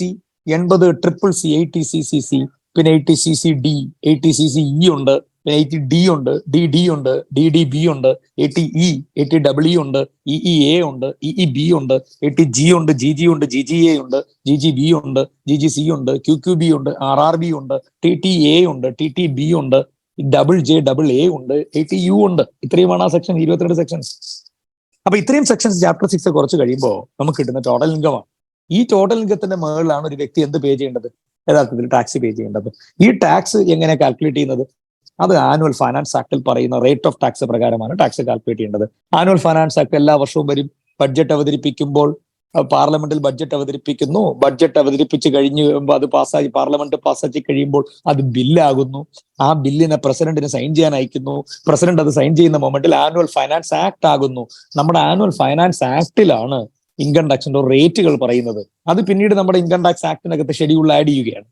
80CCC, 80CCC, പിന്നെ 80CCD, 80CCE ഉണ്ട്, പിന്നെ 80D ഉണ്ട്, DD ഉണ്ട്, DDB ഉണ്ട്, 80E, 80EE ഉണ്ട്, EEA ഉണ്ട്, EEB ഉണ്ട്, 80G ഉണ്ട്, GG ഉണ്ട്, GGA ഉണ്ട്, GGB ഉണ്ട്, GGC ഉണ്ട്, QQB ഉണ്ട്, RRB ഉണ്ട്, TTA ഉണ്ട്, TTB ഉണ്ട്, JAA ഉണ്ട്, 80U ഉണ്ട്. ഇത്രയുമാണ് ആ സെക്ഷൻ, 22 സെക്ഷൻസ്. അപ്പൊ ഇത്രയും സെക്ഷൻസ് ചാപ്റ്റർ 6 കുറച്ച് കഴിയുമ്പോൾ നമുക്ക് കിട്ടുന്ന ടോട്ടൽ ഇൻകമാണ്. ഈ ടോട്ടൽ ഇൻകത്തിന്റെ മുകളിലാണ് ഒരു വ്യക്തി എന്ത് പേ ചെയ്യേണ്ടത്? യഥാർത്ഥത്തിൽ ടാക്സ് പേ ചെയ്യേണ്ടത്. ഈ ടാക്സ് എങ്ങനെ കാൽക്കുലേറ്റ് ചെയ്യുന്നത്? അത് ആനുവൽ ഫൈനാൻസ് ആക്ടിൽ പറയുന്ന റേറ്റ് ഓഫ് ടാക്സ് പ്രകാരമാണ് ടാക്സ് കാൽക്കുലേറ്റ് ചെയ്യേണ്ടത്. ആനുവൽ ഫൈനാൻസ് ആക്ട് എല്ലാ വർഷവും വരും. ബഡ്ജറ്റ് അവതരിപ്പിക്കുമ്പോൾ പാർലമെന്റിൽ ബഡ്ജറ്റ് അവതരിപ്പിക്കുന്നു. ബഡ്ജറ്റ് അവതരിപ്പിച്ച് കഴിഞ്ഞ് അത് പാസ്സായി പാർലമെന്റ് പാസ്സാക്കി കഴിയുമ്പോൾ അത് ബില്ലാകുന്നു. ആ ബില്ലിനെ പ്രസിഡന്റിന് സൈൻ ചെയ്യാൻ അയക്കുന്നു. പ്രസിഡന്റ് അത് സൈൻ ചെയ്യുന്ന മൊമെന്റിൽ ആനുവൽ ഫൈനാൻസ് ആക്ട് ആകുന്നു. നമ്മുടെ ആനുവൽ ഫൈനാൻസ് ആക്ടിലാണ് ഇൻകം ടാക്സിന്റെ റേറ്റുകൾ പറയുന്നത്. അത് പിന്നീട് നമ്മുടെ ഇൻകം ടാക്സ് ആക്ടിനകത്ത് ഷെഡ്യൂൾ ആഡ് ചെയ്യുകയാണ്.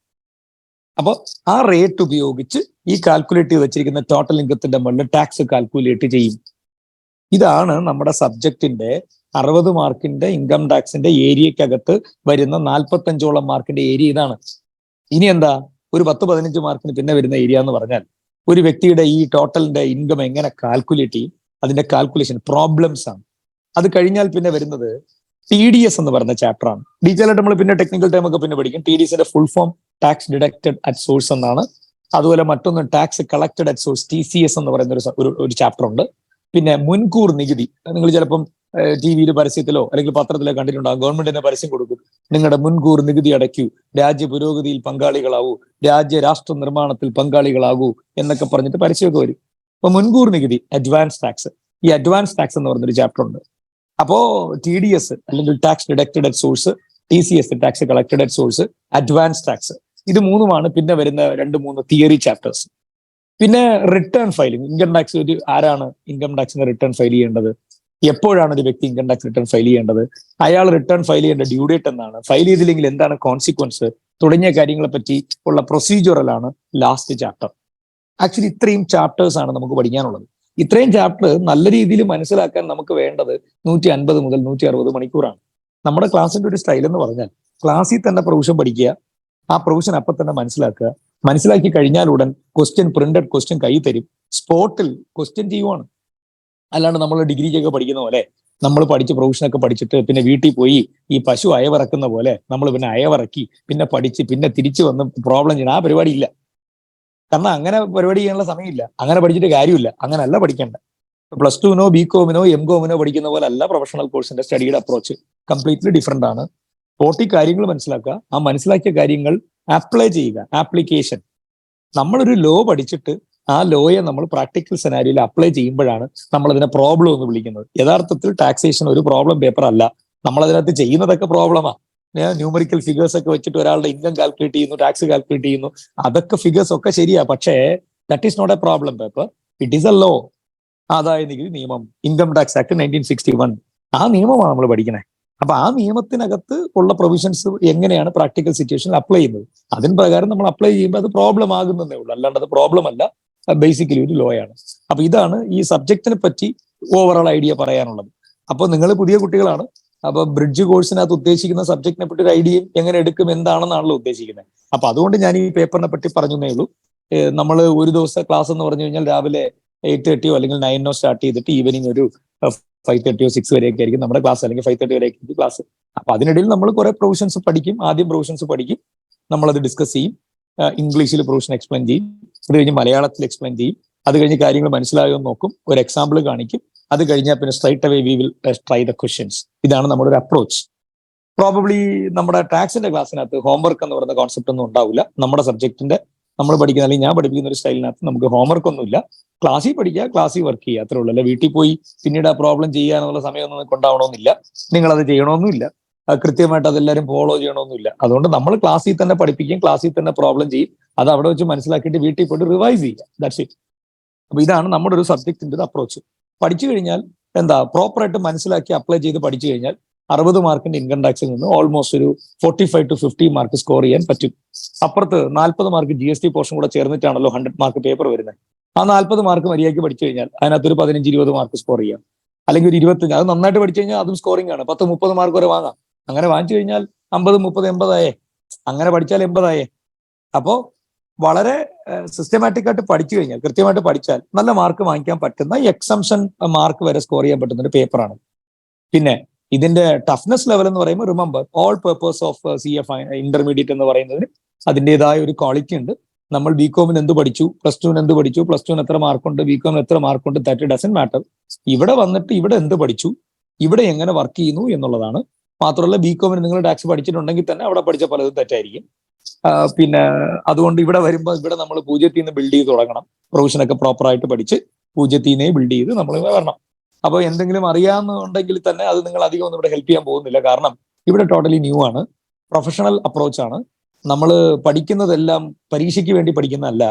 അപ്പോൾ ആ റേറ്റ് ഉപയോഗിച്ച് ഈ കാൽക്കുലേറ്റ് ചെയ്ത് വെച്ചിരിക്കുന്ന ടോട്ടൽ ഇൻകത്തിന്റെ മുകളിൽ ടാക്സ് കാൽക്കുലേറ്റ് ചെയ്യും. ഇതാണ് നമ്മുടെ സബ്ജക്റ്റിന്റെ 60 മാർക്കിന്റെ ഇൻകം ടാക്സിന്റെ ഏരിയക്കകത്ത് വരുന്ന 45ഓളം മാർക്കിന്റെ ഏരിയ ഇതാണ്. ഇനി എന്താ ഒരു 10-15 മാർക്കിന് പിന്നെ വരുന്ന ഏരിയ എന്ന് പറഞ്ഞാൽ ഒരു വ്യക്തിയുടെ ഈ ടോട്ടലിന്റെ ഇൻകം എങ്ങനെ കാൽക്കുലേറ്റ് ചെയ്യും, അതിന്റെ കാൽക്കുലേഷൻ പ്രോബ്ലംസ് ആണ്. അത് കഴിഞ്ഞാൽ പിന്നെ വരുന്നത് TDS എന്ന് പറയുന്ന ചാപ്റ്റർ ആണ്. ഡീറ്റെയിൽ ആയിട്ട് നമ്മൾ പിന്നെ ടെക്നിക്കൽ ടൈം ഒക്കെ പിന്നെ പഠിക്കും. TDSന്റെ full form tax deducted at source എന്നാണ്. അതുപോലെ മറ്റൊന്ന് tax collected at source, TCS എന്ന് പറയുന്ന ഒരു ചാപ്റ്റർ ഉണ്ട്. പിന്നെ മുൻകൂർ നികുതി. നിങ്ങൾ ചിലപ്പം TV പരസ്യത്തിലോ അല്ലെങ്കിൽ പത്രത്തിലോ കണ്ടിട്ടുണ്ടാകും. ഗവൺമെന്റിന്റെ പരസ്യം കൊടുക്കും, നിങ്ങളുടെ മുൻകൂർ നികുതി അടയ്ക്കൂ, രാജ്യ പുരോഗതിയിൽ പങ്കാളികളാവൂ, രാഷ്ട്ര നിർമ്മാണത്തിൽ പങ്കാളികളാകൂ എന്നൊക്കെ പറഞ്ഞിട്ട് പരസ്യമൊക്കെ വരും. അപ്പൊ മുൻകൂർ നികുതി, അഡ്വാൻസ് ടാക്സ്. ഈ അഡ്വാൻസ് ടാക്സ് എന്ന് പറഞ്ഞൊരു ചാപ്റ്റർ ഉണ്ട്. അപ്പോ TDS അല്ലെങ്കിൽ tax deducted at source, TCS tax collected at source, advance tax, ഇത് മൂന്നുമാണ് പിന്നെ വരുന്ന 2-3 തിയറി ചാപ്റ്റേഴ്സ്. പിന്നെ റിട്ടേൺ ഫയലിംഗ്. ഇൻകം ടാക്സ് ആരാണ് ഇൻകം ടാക്സിന് റിട്ടേൺ ഫയൽ ചെയ്യേണ്ടത്? എപ്പോഴാണ് ഒരു വ്യക്തി ഇൻകം ടാക്സ് റിട്ടേൺ ഫയൽ ചെയ്യേണ്ടത്? അയാൾ റിട്ടേൺ ഫയൽ ചെയ്യേണ്ട ഡ്യൂ ഡേറ്റ് എന്നാണ്? ഫയൽ ചെയ്തില്ലെങ്കിൽ എന്താണ് കോൺസിക്വൻസ്? തുടങ്ങിയ കാര്യങ്ങളെ പറ്റി ഉള്ള പ്രൊസീജിയറലാണ് ലാസ്റ്റ് ചാപ്റ്റർ. ആക്ച്വലി ഇത്രയും ചാപ്റ്റേഴ്സ് ആണ് നമുക്ക് പഠിക്കാനുള്ളത്. ഇത്രയും ചാപ്റ്റർ നല്ല രീതിയിൽ മനസ്സിലാക്കാൻ നമുക്ക് വേണ്ടത് 150 മുതൽ 160 മണിക്കൂറാണ്. നമ്മുടെ ക്ലാസ്സിന്റെ ഒരു സ്റ്റൈൽ എന്ന് പറഞ്ഞാൽ ക്ലാസ്സിൽ തന്നെ പ്രൊവിഷൻ പഠിക്കുക, ആ പ്രൊവിഷൻ അപ്പം തന്നെ മനസ്സിലാക്കുക, മനസ്സിലാക്കി കഴിഞ്ഞാൽ ഉടൻ ക്വസ്റ്റ്യൻ, പ്രിന്റഡ് ക്വസ്റ്റ്യൻ കൈ തരും, സ്പോട്ടിൽ ക്വസ്റ്റ്യൻ ചെയ്യുവാണ്. അല്ലാണ്ട് നമ്മൾ ഡിഗ്രിക്കൊക്കെ പഠിക്കുന്ന പോലെ നമ്മൾ പഠിച്ച പ്രൊവിഷനൊക്കെ പഠിച്ചിട്ട് പിന്നെ വീട്ടിൽ പോയി ഈ പശു അയവിറക്കുന്ന പോലെ നമ്മൾ പിന്നെ അയവിറക്കി പിന്നെ പഠിച്ച് പിന്നെ തിരിച്ചു വന്ന് പ്രോബ്ലം ചെയ്യണം. ആ പരിപാടി ഇല്ല. കാരണം അങ്ങനെ പരിപാടി ചെയ്യാനുള്ള സമയമില്ല. അങ്ങനെ പഠിച്ചിട്ട് കാര്യമില്ല. അങ്ങനെയല്ല പഠിക്കേണ്ട. പ്ലസ് ടുവിനോ ബികോമിനോ എംകോമിനോ പഠിക്കുന്ന പോലെ അല്ല പ്രൊഫഷണൽ കോഴ്സിന്റെ സ്റ്റഡിയുടെ അപ്രോച്ച്. കംപ്ലീറ്റ്ലി ഡിഫറെന്റ് ആണ്. കാര്യങ്ങൾ മനസ്സിലാക്കുക, ആ മനസ്സിലാക്കിയ കാര്യങ്ങൾ അപ്ലൈ ചെയ്യുക. ആപ്ലിക്കേഷൻ. നമ്മളൊരു ലോ പഠിച്ചിട്ട് ആ ലോയെ നമ്മൾ പ്രാക്ടിക്കൽ സെനാരിയോയിൽ അപ്ലൈ ചെയ്യുമ്പോഴാണ് നമ്മൾ അതിനെ പ്രോബ്ലം എന്ന് വിളിക്കുന്നത്. യഥാർത്ഥത്തിൽ ടാക്സേഷൻ ഒരു പ്രോബ്ലം പേപ്പർ അല്ല. നമ്മൾ അതിനകത്ത് ചെയ്യുന്നതൊക്കെ പ്രോബ്ലമാണ്. ന്യൂമറിക്കൽ ഫിഗേഴ്സ് ഒക്കെ വെച്ചിട്ട് ഒരാളുടെ ഇൻകം കാൽക്കുലേറ്റ് ചെയ്യുന്നു, ടാക്സ് കാൽക്കുലേറ്റ് ചെയ്യുന്നു, അതൊക്കെ ഫിഗേഴ്സ് ഒക്കെ ശരിയാ. പക്ഷേ that is not a problem paper, it is a law. ആദായ നികുതി നിയമം, ഇൻകം ടാക്സ് ആക്ട് 1961, ആ നിയമമാണ് നമ്മൾ പഠിക്കുന്നത്. അപ്പൊ ആ നിയമത്തിനകത്ത് ഉള്ള പ്രൊവിഷൻസ് എങ്ങനെയാണ് പ്രാക്ടിക്കൽ സിറ്റുവേഷനിൽ അപ്ലൈ ചെയ്യുന്നത്, അതിന് പ്രകാരം നമ്മൾ അപ്ലൈ ചെയ്യുമ്പോൾ അത് പ്രോബ്ലം ആകുന്നതേ ഉള്ളൂ. അല്ലാണ്ട് അത് പ്രോബ്ലം അല്ല, ബേസിക്കലി ഒരു ലോ ആണ്. അപ്പൊ ഇതാണ് ഈ സബ്ജക്റ്റിനെ പറ്റി ഓവറോൾ ഐഡിയ പറയാനുള്ളത്. അപ്പോൾ നിങ്ങൾ പുതിയ കുട്ടികളാണ്, അപ്പൊ ബ്രിഡ്ജ് കോഴ്സിനകത്ത് ഉദ്ദേശിക്കുന്ന സബ്ജക്റ്റിനെ പറ്റി ഒരു ഐഡിയയും എങ്ങനെ എടുക്കും എന്താണെന്നാണല്ലോ ഉദ്ദേശിക്കുന്നത്. അപ്പൊ അതുകൊണ്ട് ഞാൻ ഈ പേപ്പറിനെ പറ്റി പറഞ്ഞേ ഉള്ളൂ. നമ്മൾ ഒരു ദിവസത്തെ ക്ലാസ് എന്ന് പറഞ്ഞു കഴിഞ്ഞാൽ രാവിലെ 8:30 അല്ലെങ്കിൽ 9 സ്റ്റാർട്ട് ചെയ്തിട്ട് ഈവനിങ് ഒരു 5:30 6 വരെയൊക്കെ ആയിരിക്കും നമ്മുടെ ക്ലാസ്, അല്ലെങ്കിൽ 5:30 വരെയൊക്കെ ക്ലാസ്. അപ്പൊ അതിനിടയിൽ നമ്മൾ കുറെ പ്രൊവിഷൻസ് പഠിക്കും. ആദ്യം പ്രൊവിഷൻസ് പഠിക്കും, നമ്മളത് ഡിസ്കസ് ചെയ്യും, ഇംഗ്ലീഷിൽ പ്രൊവിഷൻ എക്സ്പ്ലെയിൻ ചെയ്യും, അത് കഴിഞ്ഞ് മലയാളത്തിൽ എക്സ്പ്ലെയിൻ ചെയ്യും, അത് കഴിഞ്ഞ് കാര്യങ്ങൾ മനസ്സിലായോ നോക്കും, ഒരു എക്സാമ്പിൾ കാണിക്കും, അത് കഴിഞ്ഞാൽ പിന്നെ straight away we will try the questions. ഇതാണ് നമ്മുടെ ഒരു അപ്രോച്ച്. പ്രോബബ്ലി നമ്മുടെ ടാക്സിന്റെ ക്ലാസ്സിനകത്ത് ഹോംവർക്ക് എന്ന് പറയുന്ന കോൺസെപ്റ്റ് ഒന്നും ഉണ്ടാവില്ല. നമ്മുടെ സബ്ജക്റ്റിന്റെ നമ്മൾ പഠിക്കുന്ന, അല്ലെങ്കിൽ ഞാൻ പഠിപ്പിക്കുന്ന ഒരു സ്റ്റൈലിനകത്ത് നമുക്ക് ഹോംവർക്ക് ഒന്നുമില്ല. ക്ലാസ്സിൽ പഠിക്കുക, ക്ലാസ്സിൽ വർക്ക് ചെയ്യുക, അത്രേ ഉള്ളൂ. അല്ലെ വീട്ടിൽ പോയി പിന്നീട് ആ പ്രോബ്ലം ചെയ്യാനുള്ള സമയമൊന്നും നിങ്ങൾക്ക് ഉണ്ടാവണമെന്നില്ല, നിങ്ങളത് ചെയ്യണമെന്നില്ല, കൃത്യമായിട്ട് അതെല്ലാവരും ഫോളോ ചെയ്യണമെന്നില്ല. അതുകൊണ്ട് നമ്മൾ ക്ലാസ്സിൽ തന്നെ പഠിപ്പിക്കും, ക്ലാസ്സിൽ തന്നെ പ്രോബ്ലം ചെയ്യും, അത് അവിടെ വെച്ച് മനസ്സിലാക്കിയിട്ട് വീട്ടിൽ പോയിട്ട് റിവൈസ് ചെയ്യുക. That's it. അപ്പൊ ഇതാണ് നമ്മുടെ ഒരു സബ്ജക്റ്റിന്റെ അപ്രോച്ച്. പഠിച്ചു കഴിഞ്ഞാൽ എന്താ, പ്രോപ്പറായിട്ട് മനസ്സിലാക്കി അപ്ലൈ ചെയ്ത് പഠിച്ചു കഴിഞ്ഞാൽ 60 മാർക്കിന്റെ ഇൻകം ടാക്സിൽ നിന്ന് ഓൾമോസ്റ്റ് ഒരു 45 to 50 മാർക്ക് സ്കോർ ചെയ്യാൻ പറ്റും. അപ്പുറത്ത് 40 മാർക്ക് GST പോർഷൻ കൂടെ ചേർന്നിട്ടാണല്ലോ 100 മാർക്ക് പേപ്പർ വരുന്നത്. ആ 40 മാർക്ക് മര്യാദയ്ക്ക് പഠിച്ചു കഴിഞ്ഞാൽ അതിനകത്തൊരു 15-20 മാർക്ക് സ്കോർ ചെയ്യാം. അല്ലെങ്കിൽ ഒരു 25, അത് നന്നായിട്ട് പഠിച്ചു കഴിഞ്ഞാൽ അതും സ്കോറിംഗ് ആണ്. 10-30 മാർക്ക് വരെ വാങ്ങാം. അങ്ങനെ വാങ്ങിച്ചു കഴിഞ്ഞാൽ 50, 30, 80 ആയേ. അങ്ങനെ പഠിച്ചാൽ 80 ആയേ. അപ്പോ വളരെ സിസ്റ്റമാറ്റിക് ആയിട്ട് പഠിച്ചു കഴിഞ്ഞാൽ, കൃത്യമായിട്ട് പഠിച്ചാൽ നല്ല മാർക്ക് വാങ്ങിക്കാൻ പറ്റുന്ന, എക്സംഷൻ മാർക്ക് വരെ സ്കോർ ചെയ്യാൻ പറ്റുന്ന ഒരു പേപ്പറാണ്. പിന്നെ ഇതിന്റെ ടഫ്നെസ് ലെവൽ എന്ന് പറയുമ്പോൾ remember, all papers of CF intermediate എന്ന് പറയുന്നതിന് അതിൻ്റെതായ ഒരു ക്വാളിറ്റി ഉണ്ട്. നമ്മൾ ബികോമിന് എന്ത് പഠിച്ചു, പ്ലസ് ടുവിന് എന്ത് പഠിച്ചു, പ്ലസ് ടുവിന് എത്ര മാർക്കുണ്ട്, ബികോമിന് എത്ര മാർക്കുണ്ട്, ദാറ്റ് ഡസന്റ് മാറ്റർ. ഇവിടെ വന്നിട്ട് ഇവിടെ എന്ത് പഠിച്ചു, ഇവിടെ എങ്ങനെ വർക്ക് ചെയ്യുന്നു എന്നുള്ളതാണ്. മാത്രമല്ല ബികോമിന് നിങ്ങൾ ടാക്സ് പഠിച്ചിട്ടുണ്ടെങ്കിൽ തന്നെ അവിടെ പഠിച്ച പലതും തെറ്റായിരിക്കും. പിന്നെ അതുകൊണ്ട് ഇവിടെ വരുമ്പോൾ ഇവിടെ നമ്മൾ 0-ൽ നിന്ന് ബിൽഡ് ചെയ്ത് തുടങ്ങണം. പ്രൊവിഷനൊക്കെ പ്രോപ്പറായിട്ട് പഠിച്ച് 0-ൽ നിന്നേ ബിൽഡ് ചെയ്ത് നമ്മൾ വരണം. അപ്പോൾ എന്തെങ്കിലും അറിയാമെന്നുണ്ടെങ്കിൽ തന്നെ അത് നിങ്ങൾ അധികം ഒന്നും ഇവിടെ ഹെൽപ്പ് ചെയ്യാൻ പോകുന്നില്ല. കാരണം ഇവിടെ ടോട്ടലി ന്യൂ ആണ്, പ്രൊഫഷണൽ അപ്രോച്ചാണ്. നമ്മൾ പഠിക്കുന്നതെല്ലാം പരീക്ഷയ്ക്ക് വേണ്ടി പഠിക്കുന്നതല്ല,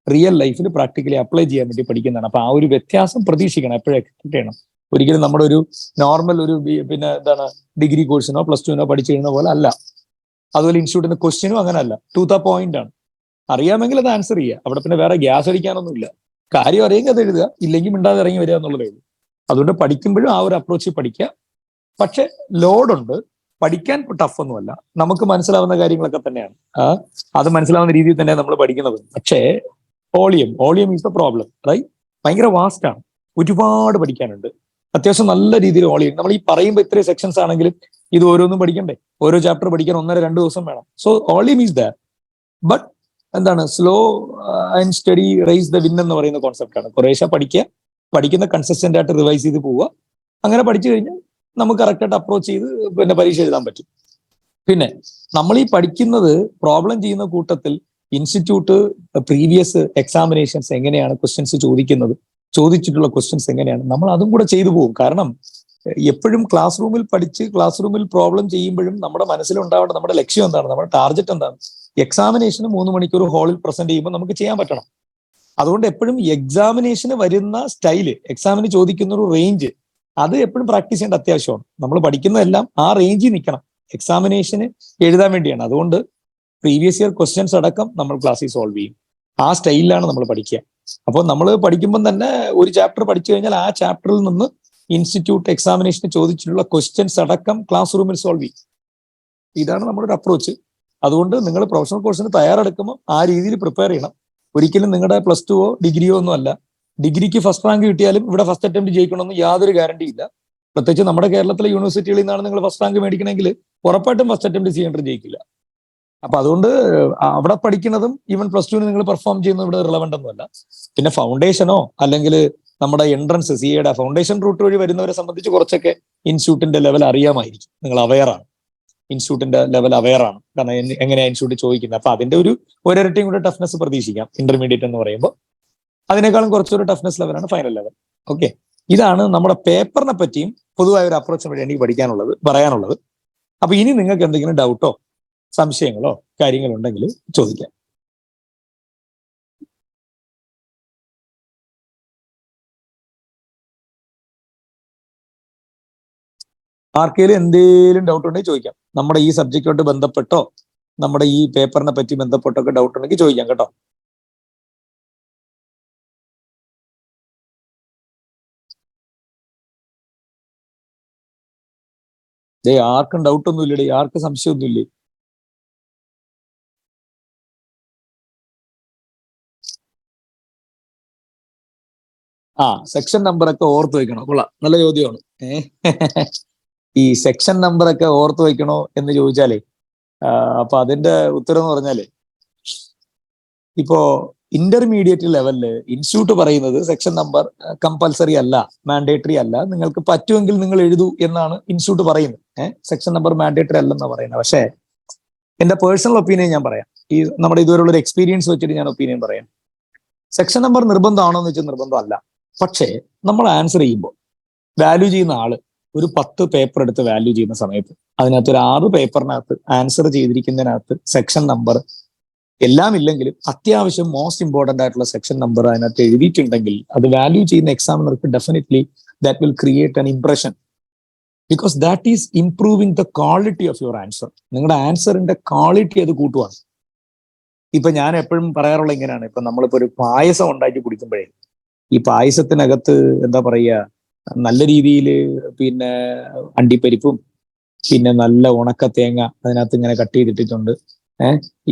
റിയൽ ലൈഫിൽ പ്രാക്ടിക്കലി അപ്ലൈ ചെയ്യാൻ വേണ്ടി പഠിക്കുന്നതാണ്. അപ്പൊ ആ ഒരു വ്യത്യാസം പ്രതീക്ഷിക്കണം, എപ്പോഴും എക്സ്പെക്ട് ചെയ്യണം. ഒരിക്കലും നമ്മുടെ ഒരു നോർമൽ ഒരു പിന്നെ എന്താണ് ഡിഗ്രി കോഴ്സിനോ പ്ലസ് ടുവിനോ പഠിച്ചു കഴിയുന്ന പോലെ അല്ല. അതുപോലെ ഇൻസ്റ്റിറ്റ്യൂട്ടിന്റെ ക്വസ്റ്റ്യനും അങ്ങനെയല്ല, ടു ദ പോയിന്റ് ആണ്. അറിയാമെങ്കിൽ അത് ആൻസർ ചെയ്യുക, അവിടെ പിന്നെ വേറെ ഗ്യാസ് അടിക്കാനൊന്നുമില്ല. കാര്യം അറിയെങ്കിൽ അത് എഴുതുക, ഇല്ലെങ്കിൽ മിണ്ടാതെ ഇറങ്ങി വരിക എന്നുള്ളതേ ഉള്ളൂ. അതുകൊണ്ട് പഠിക്കുമ്പോഴും ആ ഒരു അപ്രോച്ച് പഠിക്കുക. പക്ഷെ ലോഡുണ്ട്, പഠിക്കാൻ ടഫ് ഒന്നുമല്ല, നമുക്ക് മനസ്സിലാവുന്ന കാര്യങ്ങളൊക്കെ തന്നെയാണ്. അത് മനസ്സിലാവുന്ന രീതിയിൽ തന്നെ നമ്മൾ പഠിക്കുന്നത്. പക്ഷേ ഓളിയം ഈസ് ദ പ്രോബ്ലം, റൈറ്റ്? ഭയങ്കര വാസ്റ്റ് ആണ്, ഒരുപാട് പഠിക്കാനുണ്ട്. അത്യാവശ്യം നല്ല രീതിയിൽ ഓളിയം. നമ്മൾ ഈ പറയുമ്പോൾ ഇത്രയും സെക്ഷൻസ് ആണെങ്കിലും ഇത് ഓരോന്നും പഠിക്കണ്ടേ, ഓരോ ചാപ്റ്റർ പഠിക്കാൻ 1.5-2 ദിവസം വേണം. സോ ഓളിയം ഈസ് ദാറ്റ്. ബട്ട് എന്താണ്, slow and steady race the win എന്ന് പറയുന്ന കോൺസെപ്റ്റ് ആണ്. കുറേശ്ശെ പഠിക്കുക, പഠിക്കുന്ന കൺസിസ്റ്റന്റ് ആയിട്ട് റിവൈസ് ചെയ്ത് പോവുക. അങ്ങനെ പഠിച്ചു കഴിഞ്ഞാൽ നമുക്ക് കറക്റ്റായിട്ട് അപ്രോച്ച് ചെയ്ത് പിന്നെ പരീക്ഷ എഴുതാൻ പറ്റും. പിന്നെ നമ്മൾ ഈ പഠിക്കുന്നത് പ്രോബ്ലം ചെയ്യുന്ന കൂട്ടത്തിൽ ഇൻസ്റ്റിറ്റ്യൂട്ട് പ്രീവിയസ് എക്സാമിനേഷൻസ് എങ്ങനെയാണ് ക്വസ്റ്റ്യൻസ് ചോദിക്കുന്നത്, ചോദിച്ചിട്ടുള്ള ക്വസ്റ്റ്യൻസ് എങ്ങനെയാണ്, നമ്മൾ അതും കൂടെ ചെയ്തു പോകും. കാരണം എപ്പോഴും ക്ലാസ് റൂമിൽ പഠിച്ച് ക്ലാസ് റൂമിൽ പ്രോബ്ലം ചെയ്യുമ്പോഴും നമ്മുടെ മനസ്സിലുണ്ടാവേണ്ട നമ്മുടെ ലക്ഷ്യം എന്താണ്, നമ്മുടെ ടാർഗറ്റ് എന്താണ്. എക്സാമിനേഷന് 3 മണിക്കൂർ ഹാളിൽ പ്രസന്റ് ചെയ്യുമ്പോൾ നമുക്ക് ചെയ്യാൻ പറ്റണം. അതുകൊണ്ട് എപ്പോഴും എക്സാമിനേഷന് വരുന്ന സ്റ്റൈല്, എക്സാമിന് ചോദിക്കുന്ന ഒരു റേഞ്ച്, അത് എപ്പോഴും പ്രാക്ടീസ് ചെയ്യേണ്ട അത്യാവശ്യമാണ്. നമ്മൾ പഠിക്കുന്നതെല്ലാം ആ റേഞ്ചിൽ നിൽക്കണം, എക്സാമിനേഷന് എഴുതാൻ വേണ്ടിയാണ്. അതുകൊണ്ട് പ്രീവിയസ് ഇയർ ക്വസ്റ്റ്യൻസ് അടക്കം നമ്മൾ ക്ലാസ്സിൽ സോൾവ് ചെയ്യും. ആ സ്റ്റൈലിലാണ് നമ്മൾ പഠിക്കുക. അപ്പോൾ നമ്മൾ പഠിക്കുമ്പോൾ തന്നെ ഒരു ചാപ്റ്റർ പഠിച്ചു കഴിഞ്ഞാൽ ആ ചാപ്റ്ററിൽ നിന്ന് ഇൻസ്റ്റിറ്റ്യൂട്ട് എക്സാമിനേഷന് ചോദിച്ചിട്ടുള്ള ക്വസ്റ്റ്യൻസ് അടക്കം ക്ലാസ് റൂമിൽ സോൾവ് ചെയ്യും. ഇതാണ് നമ്മുടെ ഒരു അപ്രോച്ച്. അതുകൊണ്ട് നിങ്ങൾ പ്രൊഫഷണൽ കോഴ്സിന് തയ്യാറെടുക്കുമ്പോൾ ആ രീതിയിൽ പ്രിപ്പയർ ചെയ്യണം. ഒരിക്കലും നിങ്ങളുടെ പ്ലസ് ടുവോ ഡിഗ്രിയോ ഒന്നും അല്ല. ഡിഗ്രിക്ക് ഫസ്റ്റ് റാങ്ക് കിട്ടിയാലും ഇവിടെ ഫസ്റ്റ് അറ്റംപ്റ്റ് ജയിക്കണമെന്ന് യാതൊരു ഗ്യാരണ്ടി ഇല്ല. പ്രത്യേകിച്ച് നമ്മുടെ കേരളത്തിലെ യൂണിവേഴ്സിറ്റികളിൽ നിന്നാണ് നിങ്ങൾ ഫസ്റ്റ് റാങ്ക് മേടിക്കണമെങ്കിൽ ഉറപ്പായിട്ടും ഫസ്റ്റ് അറ്റംപ്റ്റ് ചെയ്യേണ്ടത് ജയിക്കില്ല. അപ്പൊ അതുകൊണ്ട് അവിടെ പഠിക്കുന്നതും ഈവൻ പ്ലസ് ടുവിന് നിങ്ങൾ പെർഫോം ചെയ്യുന്നത് ഇവിടെ റിലവന്റ് ഒന്നുമല്ല. പിന്നെ ഫൗണ്ടേഷനോ അല്ലെങ്കിൽ നമ്മുടെ എൻട്രൻസ് സിയുടെ ഫൗണ്ടേഷൻ റൂട്ട് വഴി വരുന്നവരെ സംബന്ധിച്ച് കുറച്ചൊക്കെ ഇൻസ്റ്റിറ്റ്യൂട്ടിന്റെ ലെവൽ അറിയാമായിരിക്കും. നിങ്ങൾ അവെയറാണ്, ഇൻസ്റ്റിറ്റ്യൂട്ടിന്റെ ലെവൽ അവെയറാണ്. കാരണം എങ്ങനെയാണ് ഇൻസ്റ്റിറ്റ്യൂട്ട് ചോദിക്കുന്നത്. അപ്പൊ അതിന്റെ ഒരിരട്ടിയും കൂടെ ടഫ്നെസ് പ്രതീക്ഷിക്കാം ഇന്റർമീഡിയറ്റ് എന്ന് പറയുമ്പോൾ. അതിനേക്കാളും കുറച്ചൊരു ടഫ്നെസ് ലെവലാണ് ഫൈനൽ ലെവൽ. ഓക്കെ, ഇതാണ് നമ്മുടെ പേപ്പറിനെ പറ്റിയും പൊതുവായ ഒരു അപ്രോച്ചിനെ പറ്റി എനിക്ക് പറയാനുള്ളത്. അപ്പൊ ഇനി നിങ്ങൾക്ക് എന്തെങ്കിലും ഡൗട്ടോ സംശയങ്ങളോ കാര്യങ്ങളുണ്ടെങ്കിൽ ചോദിക്കാം. ആർക്കെങ്കിലും എന്തെങ്കിലും ഡൗട്ട് ഉണ്ടെങ്കിൽ ചോദിക്കാം. നമ്മുടെ ഈ സബ്ജക്റ്റുമായിട്ട് ബന്ധപ്പെട്ടോ നമ്മുടെ ഈ പേപ്പറിനെ പറ്റി ബന്ധപ്പെട്ടൊക്കെ ഡൗട്ട് ഉണ്ടെങ്കിൽ ചോദിക്കാം കേട്ടോ. ആർക്കും ഡൗട്ടൊന്നും ഇല്ലേ? ആർക്കും സംശയമൊന്നും ഇല്ലേ? സെക്ഷൻ നമ്പറൊക്കെ ഓർത്ത് വെക്കണോ? കൊള്ളാം, നല്ല ചോദ്യമാണ്. ഈ സെക്ഷൻ നമ്പറൊക്കെ ഓർത്ത് വെക്കണോ എന്ന് ചോദിച്ചാലേ അപ്പൊ അതിന്റെ ഉത്തരം എന്ന് പറഞ്ഞാലേ, ഇപ്പോ ഇന്റർമീഡിയറ്റ് ലെവലില് ഇൻസ്റ്റിറ്റ്യൂട്ട് പറയുന്നത് സെക്ഷൻ നമ്പർ കമ്പൽസറി അല്ല, മാൻഡേറ്ററി അല്ല, നിങ്ങൾക്ക് പറ്റുമെങ്കിൽ നിങ്ങൾ എഴുതൂ എന്നാണ് ഇൻസ്റ്റിറ്റ്യൂട്ട് പറയുന്നത്. സെക്ഷൻ നമ്പർ മാൻഡേറ്ററി അല്ലെന്നാണ് പറയുന്നത്. പക്ഷേ എന്റെ പേഴ്സണൽ ഒപ്പീനിയൻ ഞാൻ പറയാം. ഈ നമ്മുടെ ഇതുവരെയുള്ള ഒരു എക്സ്പീരിയൻസ് വെച്ചിട്ട് ഞാൻ ഒപ്പീനിയൻ പറയാം. സെക്ഷൻ നമ്പർ നിർബന്ധമാണോ എന്ന് വെച്ചാൽ നിർബന്ധമല്ല. പക്ഷേ നമ്മൾ ആൻസർ ചെയ്യുമ്പോൾ വാല്യൂ ചെയ്യുന്ന ആള് ഒരു 10 പേപ്പർ എടുത്ത് വാല്യൂ ചെയ്യുന്ന സമയത്ത് അതിനകത്ത് ഒരു 6 പേപ്പറിനകത്ത് ആൻസർ ചെയ്തിരിക്കുന്നതിനകത്ത് സെക്ഷൻ നമ്പർ എല്ലാം ഇല്ലെങ്കിലും അത്യാവശ്യം മോസ്റ്റ് ഇമ്പോർട്ടന്റ് ആയിട്ടുള്ള സെക്ഷൻ നമ്പർ അതിനകത്ത് എഴുതിയിട്ടുണ്ടെങ്കിൽ അത് വാല്യൂ ചെയ്യുന്ന എക്സാമിനർക്ക് definitely that will create an impression, because that is improving the quality of your answer. നിങ്ങളുടെ ആൻസറിന്റെ ക്വാളിറ്റി അത് കൂട്ടുവാണ്. ഇപ്പൊ ഞാൻ എപ്പോഴും പറയാറുള്ള ഇങ്ങനെയാണ്. ഇപ്പൊ നമ്മളിപ്പോ ഒരു പായസം ഉണ്ടാക്കി കുടിക്കുമ്പോഴേ ഈ പായസത്തിനകത്ത് എന്താ പറയുക, നല്ല രീതിയിൽ പിന്നെ അണ്ടിപ്പരിപ്പും പിന്നെ നല്ല ഉണക്ക തേങ്ങ അതിനകത്ത് ഇങ്ങനെ കട്ട് ചെയ്തിട്ടിട്ടുണ്ട്.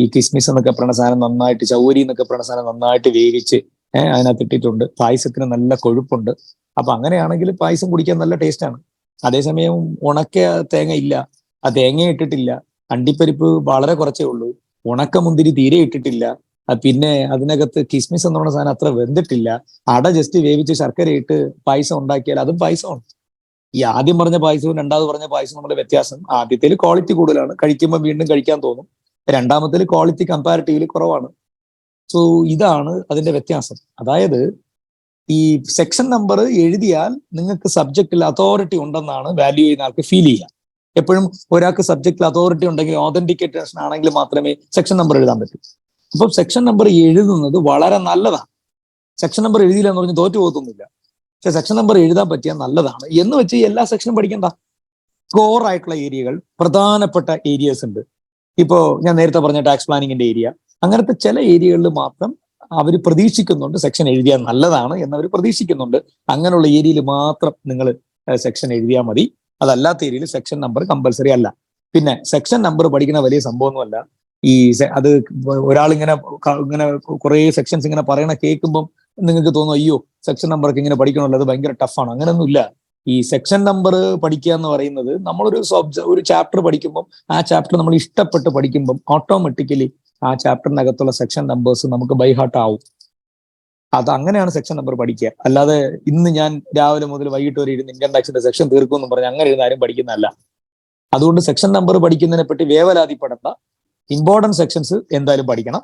ഈ കിസ്മിസ് എന്നൊക്കെ പറയുന്ന സാധനം നന്നായിട്ട്, ചൗരി എന്നൊക്കെ പറയുന്ന സാധനം നന്നായിട്ട് വേവിച്ച് അതിനകത്ത് ഇട്ടിട്ടുണ്ട്. പായസത്തിന് നല്ല കൊഴുപ്പുണ്ട്. അപ്പൊ അങ്ങനെയാണെങ്കിൽ പായസം കുടിക്കാൻ നല്ല ടേസ്റ്റാണ്. അതേസമയം ഉണക്ക തേങ്ങ ഇല്ല, ആ തേങ്ങ ഇട്ടിട്ടില്ല, അണ്ടിപ്പരിപ്പ് വളരെ കുറച്ചേ ഉള്ളൂ, ഉണക്കമുന്തിരി തീരെ ഇട്ടിട്ടില്ല, പിന്നെ അതിനകത്ത് കിസ്മിസ് എന്ന് പറയുന്ന സാധനം അത്ര വെന്തിട്ടില്ല, അട ജസ്റ്റ് വേവിച്ച് ശർക്കര ഇട്ട് പായസം ഉണ്ടാക്കിയാൽ അതും പായസമാണ്. ഈ ആദ്യം പറഞ്ഞ പായസവും രണ്ടാമത് പറഞ്ഞ പായസവും നമ്മുടെ വ്യത്യാസം, ആദ്യത്തേൽ ക്വാളിറ്റി കൂടുതലാണ്, കഴിക്കുമ്പോൾ വീണ്ടും കഴിക്കാൻ തോന്നും. രണ്ടാമത്തേൽ ക്വാളിറ്റി കമ്പാരിറ്റീവ്ലി കുറവാണ്. സോ ഇതാണ് അതിന്റെ വ്യത്യാസം. അതായത് ഈ സെക്ഷൻ നമ്പർ എഴുതിയാൽ നിങ്ങൾക്ക് സബ്ജക്റ്റിൽ അതോറിറ്റി ഉണ്ടെന്നാണ് വാല്യൂ ചെയ്യുന്ന ആൾക്ക് ഫീൽ ചെയ്യുക. എപ്പോഴും ഒരാൾക്ക് സബ്ജക്റ്റിൽ അതോറിറ്റി ഉണ്ടെങ്കിൽ, ഓതന്റിക്കേറ്റേഷൻ ആണെങ്കിൽ മാത്രമേ സെക്ഷൻ നമ്പർ എഴുതാൻ പറ്റൂ. അപ്പം സെക്ഷൻ നമ്പർ എഴുതുന്നത് വളരെ നല്ലതാണ്. സെക്ഷൻ നമ്പർ എഴുതിയില്ല എന്ന് പറഞ്ഞ് തോറ്റു പോകത്തൊന്നുമില്ല. പക്ഷെ സെക്ഷൻ നമ്പർ എഴുതാൻ പറ്റിയാൽ നല്ലതാണ്. എന്ന് വെച്ച് എല്ലാ സെക്ഷനും പഠിക്കണ്ട. കോർ ആയിട്ടുള്ള ഏരിയകൾ, പ്രധാനപ്പെട്ട ഏരിയസ് ഉണ്ട്. ഇപ്പോ ഞാൻ നേരത്തെ പറഞ്ഞ ടാക്സ് പ്ലാനിങ്ങിന്റെ ഏരിയ, അങ്ങനത്തെ ചില ഏരിയകളിൽ മാത്രം അവർ പ്രതീക്ഷിക്കുന്നുണ്ട് സെക്ഷൻ എഴുതിയാൽ നല്ലതാണ് എന്നവർ പ്രതീക്ഷിക്കുന്നുണ്ട്. അങ്ങനെയുള്ള ഏരിയയിൽ മാത്രം നിങ്ങൾ സെക്ഷൻ എഴുതിയാൽ മതി. അതല്ലാത്ത ഏരിയയിൽ സെക്ഷൻ നമ്പർ കമ്പൽസറി അല്ല. പിന്നെ സെക്ഷൻ നമ്പർ പഠിക്കുന്ന വലിയ സംഭവമൊന്നുമല്ല. ഈ അത് ഒരാളിങ്ങനെ ഇങ്ങനെ കുറെ സെക്ഷൻസ് ഇങ്ങനെ പറയണ കേൾക്കുമ്പം നിങ്ങൾക്ക് തോന്നും അയ്യോ സെക്ഷൻ നമ്പറൊക്കെ ഇങ്ങനെ പഠിക്കണമല്ലോ, അത് ഭയങ്കര ടഫാണ്. അങ്ങനെയൊന്നുമില്ല. ഈ സെക്ഷൻ നമ്പർ പഠിക്കുക എന്ന് പറയുന്നത് ഒരു ചാപ്റ്റർ പഠിക്കുമ്പോൾ ആ ചാപ്റ്റർ നമ്മൾ ഇഷ്ടപ്പെട്ട് പഠിക്കുമ്പം ഓട്ടോമാറ്റിക്കലി ആ ചാപ്റ്ററിനകത്തുള്ള സെക്ഷൻ നമ്പേഴ്സ് നമുക്ക് ബൈ ഹാർട്ട് ആവും. അത് അങ്ങനെയാണ് സെക്ഷൻ നമ്പർ പഠിക്കുക. അല്ലാതെ ഇന്ന് ഞാൻ രാവിലെ മുതൽ വൈകിട്ട് വരെ ഇരുന്ന് ഇൻകം ടാക്സിന്റെ സെക്ഷൻ തീർക്കുമെന്നും പറഞ്ഞ് അങ്ങനെ ഇരുന്ന് ആരും പഠിക്കുന്നതല്ല. അതുകൊണ്ട് സെക്ഷൻ നമ്പർ പഠിക്കുന്നതിനെ പറ്റി വേവലാതിപ്പെടേണ്ട. ഇമ്പോർട്ടൻറ്റ് സെക്ഷൻസ് എന്തായാലും പഠിക്കണം.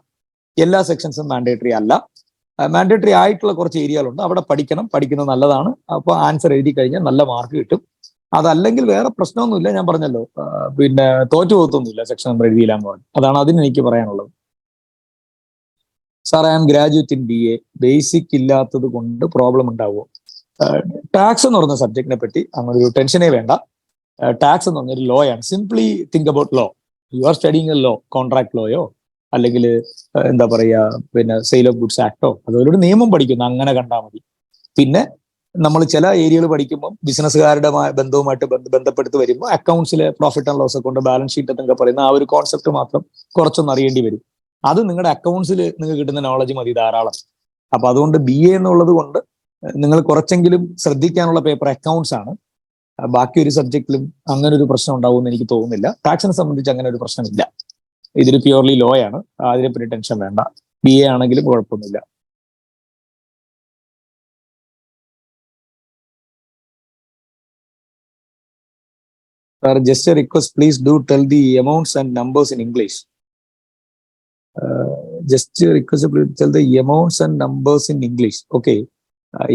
എല്ലാ സെക്ഷൻസും മാൻഡേറ്ററി അല്ല. മാൻഡേറ്ററി ആയിട്ടുള്ള കുറച്ച് ഏരിയകളുണ്ട്, അവിടെ പഠിക്കുന്നത് നല്ലതാണ്. അപ്പോൾ ആൻസർ എഴുതി കഴിഞ്ഞാൽ നല്ല മാർക്ക് കിട്ടും. അതല്ലെങ്കിൽ വേറെ പ്രശ്നമൊന്നുമില്ല. ഞാൻ പറഞ്ഞല്ലോ, പിന്നെ തോറ്റു പോകത്തൊന്നുമില്ല സെക്ഷൻ നമ്പർ എഴുതിയില്ല എന്ന് പറഞ്ഞു. അതാണ് അതിന് എനിക്ക് പറയാനുള്ളത്. Sir, I am graduate in BA, basic ഇല്ലാത്തത് കൊണ്ട് പ്രോബ്ലം ഉണ്ടാവുമോ? ടാക്സ് എന്ന് പറയുന്ന സബ്ജക്റ്റിനെ പറ്റി അങ്ങനെ ഒരു ടെൻഷനേ വേണ്ട. ടാക്സ് എന്ന് പറഞ്ഞൊരു ലോ ആണ്. Simply think about law. You are studying a law, contract ലോയോ അല്ലെങ്കിൽ എന്താ പറയുക, പിന്നെ സെയിൽ ഓഫ് ഗുഡ്സ് ആക്ടോ അതുപോലൊരു നിയമം പഠിക്കുന്നു, അങ്ങനെ കണ്ടാൽ മതി. പിന്നെ നമ്മൾ ചില ഏരിയകൾ പഠിക്കുമ്പോൾ ബിസിനസ്സുകാരുടെ ബന്ധവുമായിട്ട് ബന്ധപ്പെടുത്തി വരുമ്പോൾ അക്കൗണ്ട്സിലെ profit and loss account, balance sheet എന്നൊക്കെ പറയുന്ന ആ ഒരു കോൺസെപ്റ്റ് മാത്രം കുറച്ചൊന്ന് അറിയേണ്ടി വരും. അത് നിങ്ങളുടെ അക്കൗണ്ട്സിൽ നിങ്ങൾക്ക് കിട്ടുന്ന നോളജ് മതി ധാരാളം. അപ്പൊ അതുകൊണ്ട് BA എന്നുള്ളത് കൊണ്ട് നിങ്ങൾ കുറച്ചെങ്കിലും ശ്രദ്ധിക്കാനുള്ള പേപ്പർ അക്കൗണ്ട്സ് ആണ്. ബാക്കി ഒരു സബ്ജക്റ്റിലും അങ്ങനെ ഒരു പ്രശ്നം ഉണ്ടാവുമെന്ന് എനിക്ക് തോന്നുന്നില്ല. ടാക്സിനെ സംബന്ധിച്ച് അങ്ങനെ ഒരു പ്രശ്നമില്ല. ഇതൊരു പ്യൂർലി ലോ ആണ്, അതിനെപ്പറ്റി ടെൻഷൻ വേണ്ട. BA ആണെങ്കിലും കുഴപ്പമൊന്നുമില്ല. Sir, just a request, please do tell the amounts and numbers in English. Just a request, please tell the amounts and numbers in English. Okay.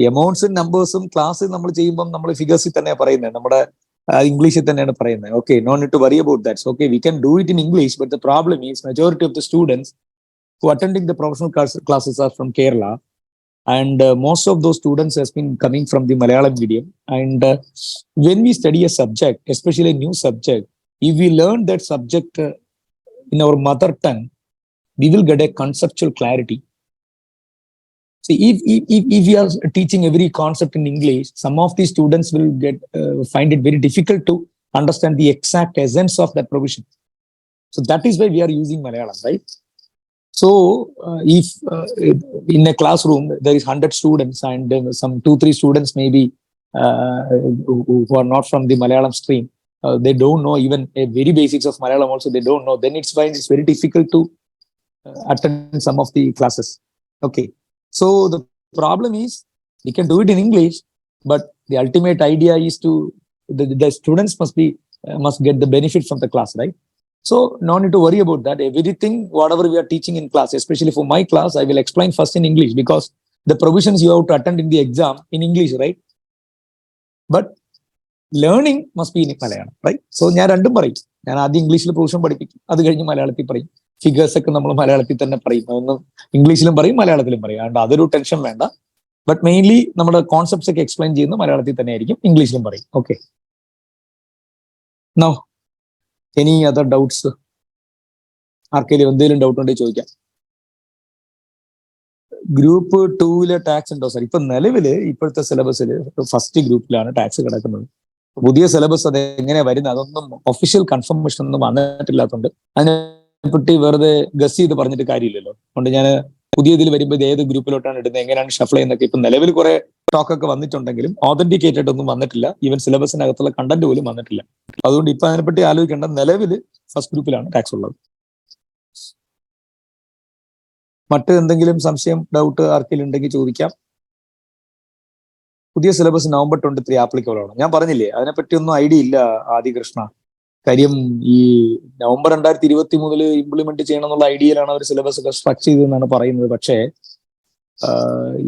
Amounts and numbers class നമ്മൾ ചെയ്യുമ്പോൾ നമ്മൾ ഫിഗേഴ്സിൽ തന്നെയാണ് പറയുന്നത്, നമ്മുടെ ഇംഗ്ലീഷിൽ തന്നെയാണ് പറയുന്നത്. Okay, no need to worry about that. Okay, we can do it in English, but the problem is majority of the students who attending the professional classes are from Kerala, and most of those students has been coming from the Malayalam medium. And when we study a subject, especially a new subject, if we learn that subject in our mother tongue, we will get a conceptual clarity. See, if we are teaching every concept in English, some of the students will find it very difficult to understand the exact essence of that provision. So that is why we are using Malayalam, right? So if in a classroom there is 100 students and some 2-3 students maybe who are not from the Malayalam stream, they don't know even a very basics of Malayalam also they don't know, then it's very difficult to attend some of the classes. Okay, so the problem is we can do it in English, but the ultimate idea is to the students must get the benefit from the class, right? So no need to worry about that. Everything, whatever we are teaching in class, especially for my class, I will explain first in English, because the provisions you have to attend in the exam in English, right? But learning must be in Malayalam, right? So ഞാൻ രണ്ടും പറയും. ഞാൻ ആദ്യം ഇംഗ്ലീഷിൽ provision പഠിപ്പിക്കും, അത് കഴിഞ്ഞ് മലയാളത്തിൽ പറയും. ഫിഗേഴ്സ് ഒക്കെ നമ്മൾ മലയാളത്തിൽ തന്നെ പറയും, അതൊന്നും ഇംഗ്ലീഷിലും പറയും മലയാളത്തിലും പറയും. അതുകൊണ്ട് അതൊരു ടെൻഷൻ വേണ്ട. ബട്ട് മെയിൻലി നമ്മുടെ കോൺസെപ്റ്റ്സ് ഒക്കെ എക്സ്പ്ലെയിൻ ചെയ്യുന്നത് മലയാളത്തിൽ തന്നെ ആയിരിക്കും, ഇംഗ്ലീഷിലും പറയും. Okay, now any other doubts? ആർക്കെങ്കിലും എന്തെങ്കിലും ഡൗട്ട് ഉണ്ടെങ്കിൽ ചോദിക്കാം. ഗ്രൂപ്പ് 2 ടാക്സ് ഉണ്ടോ സാർ? ഇപ്പൊ നിലവില് ഇപ്പോഴത്തെ സിലബസിൽ ഫസ്റ്റ് ഗ്രൂപ്പിലാണ് ടാക്സ് കിടക്കുന്നത്. പുതിയ സിലബസ് അത് എങ്ങനെയാ വരുന്നത്, അതൊന്നും ഒഫീഷ്യൽ കൺഫർമേഷൻ ഒന്നും വന്നിട്ടില്ലാത്തതുകൊണ്ട് അതിനെപ്പറ്റി വെറുതെ ഗസ് ചെയ്ത് പറഞ്ഞിട്ട് കാര്യമില്ലല്ലോ. അതുകൊണ്ട് ഞാൻ പുതിയ ഇതിൽ വരുമ്പോൾ ഇത് ഏത് ഗ്രൂപ്പിലോട്ടാണ് ഇടുന്നത്, എങ്ങനെയാണ് ഷഫിൾ ചെയ്യുന്നതൊക്കെ ഇപ്പൊ നിലവിൽ കുറെ ടോക്കൊക്കെ വന്നിട്ടുണ്ടെങ്കിലും ഓതന്റിക്കേറ്റഡ് ഒന്നും വന്നിട്ടില്ല. ഈവൻ സിലബസിനകത്തുള്ള കണ്ടന്റ് പോലും വന്നിട്ടില്ല. അതുകൊണ്ട് ഇപ്പൊ അതിനെപ്പറ്റി ആലോചിക്കേണ്ട. നിലവിൽ ഫസ്റ്റ് ഗ്രൂപ്പിലാണ് ടാക്സ് ഉള്ളത്. മറ്റ് എന്തെങ്കിലും സംശയം, ഡൗട്ട് ആർക്കെങ്കിലും ഉണ്ടെങ്കിൽ ചോദിക്കാം. പുതിയ സിലബസ് November 23 ആപ്ലിക്കബിൾ ആണ്. ഞാൻ പറഞ്ഞില്ലേ, അതിനെപ്പറ്റി ഒന്നും ഐഡിയ ഇല്ല ആദികൃഷ്ണ. കാര്യം ഈ November 2023 ഇംപ്ലിമെന്റ് ചെയ്യണം എന്നുള്ള ഐഡിയയിലാണ് അവർ സിലബസ് ഒക്കെ സ്ട്രക്ചർ ചെയ്തതെന്നാണ് പറയുന്നത്. പക്ഷേ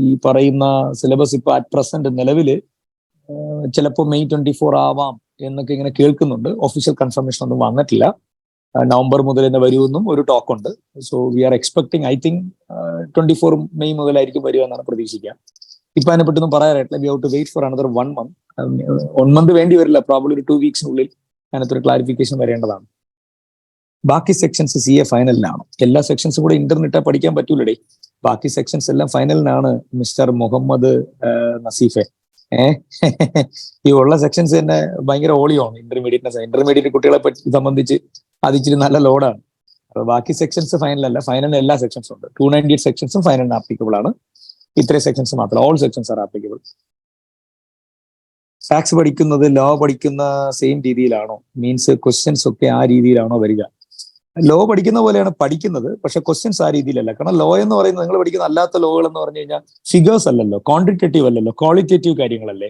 ഈ പറയുന്ന സിലബസ് ഇപ്പൊ അറ്റ് പ്രസന്റ് നിലവില് ചിലപ്പോൾ May 24 ആവാം എന്നൊക്കെ ഇങ്ങനെ കേൾക്കുന്നുണ്ട്. ഒഫീഷ്യൽ കൺഫർമേഷൻ ഒന്നും വന്നിട്ടില്ല. November മുതൽ തന്നെ വരുമെന്നും ഒരു ടോക്ക് ഉണ്ട്. So we are expecting, I think 24 May മുതലായിരിക്കും വരിക എന്നാണ് പ്രതീക്ഷിക്കുക. ഇപ്പൊ അതിനെപ്പറ്റൊന്നും പറയാനായിട്ടില്ല. We have to wait for another 1 month. 1 month വേണ്ടി വരില്ല, പ്രോബ്ലി ഒരു 2 weeksനുള്ളിൽ അതിനകത്ത് ഒരു ക്ലാരിഫിക്കേഷൻ വരേണ്ടതാണ്. ബാക്കി സെക്ഷൻസ് CA ഫൈനലിനാണ്. എല്ലാ സെക്ഷൻസും കൂടെ ഇന്റർനെറ്റാ പഠിക്കാൻ പറ്റൂലേ. ബാക്കി സെക്ഷൻസ് എല്ലാം ഫൈനലിനാണ് മിസ്റ്റർ മുഹമ്മദ് നസീഫെ. ഈ ഉള്ള സെക്ഷൻസ് തന്നെ ഭയങ്കര ഓളിയാണ്. ഇന്റർമീഡിയറ്റ് കുട്ടികളെ സംബന്ധിച്ച് അത് ഇച്ചിരി നല്ല ലോഡാണ്. അപ്പൊ ബാക്കി സെക്ഷൻസ് ഫൈനലല്ല. ഫൈനലിന് എല്ലാ സെക്ഷൻസും ഉണ്ട്. 298 സെക്ഷൻസും ഫൈനലിന് ആപ്ലിക്കബിൾ ആണ്. ഇത്രയും സെക്ഷൻസ് മാത്രം, all sections are applicable. Tax പഠിക്കുന്നത് ലോ പഠിക്കുന്ന സെയിം രീതിയിലാണോ? മീൻസ് ക്വസ്റ്റ്യൻസ് ഒക്കെ ആ രീതിയിലാണോ വരിക? ലോ പഠിക്കുന്ന പോലെയാണ് പഠിക്കുന്നത്, പക്ഷെ ക്വസ്റ്റ്യൻസ് ആ രീതിയിലല്ല. കാരണം ലോ എന്ന് പറയുന്നത് നിങ്ങൾ പഠിക്കുന്ന അല്ലാത്ത ലോകൾ എന്ന് പറഞ്ഞു കഴിഞ്ഞാൽ ഫിഗേഴ്സ് അല്ലല്ലോ, ക്വാണ്ടിറ്റേറ്റീവ് അല്ലല്ലോ, ക്വാളിറ്റേറ്റീവ് കാര്യങ്ങളല്ലേ.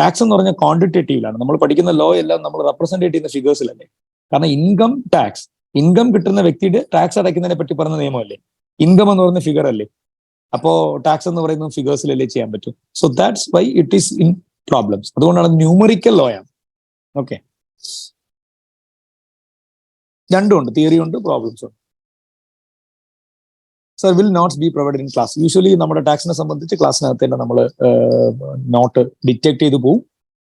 ടാക്സ് എന്ന് പറഞ്ഞാൽ ക്വാണ്ടിറ്റേറ്റീവിലാണ്. നമ്മൾ പഠിക്കുന്ന ലോ എല്ലാം നമ്മൾ റെപ്രസെന്റ് ചെയ്യുന്ന ഫിഗേഴ്സിലല്ലേ. കാരണം ഇൻകം ടാക്സ്, ഇൻകം കിട്ടുന്ന വ്യക്തിയുടെ ടാക്സ് അടയ്ക്കുന്നതിനെ പറ്റി പറഞ്ഞ നിയമമല്ലേ. ഇൻകം എന്ന് പറയുന്ന ഫിഗർ അല്ലേ. അപ്പോ ടാക്സ് എന്ന് പറയുന്നത് ഫിഗേഴ്സിലല്ലേ ചെയ്യാൻ പറ്റും. So that's why it is in problems. അതുകൊണ്ടാണ് ന്യൂമറിക്കൽ ലോ ആണ്. ഓക്കെ, രണ്ടും ഉണ്ട്, തിയറി ഉണ്ട്, പ്രോബ്ലംസ് ഉണ്ട്. Sir, will notes be provided in class? Usually നമ്മുടെ ടാക്സിനെ സംബന്ധിച്ച് ക്ലാസ്സിനകത്ത് തന്നെ നമ്മൾ നോട്ട് ഡിറ്റക്ട് ചെയ്ത് പോകും.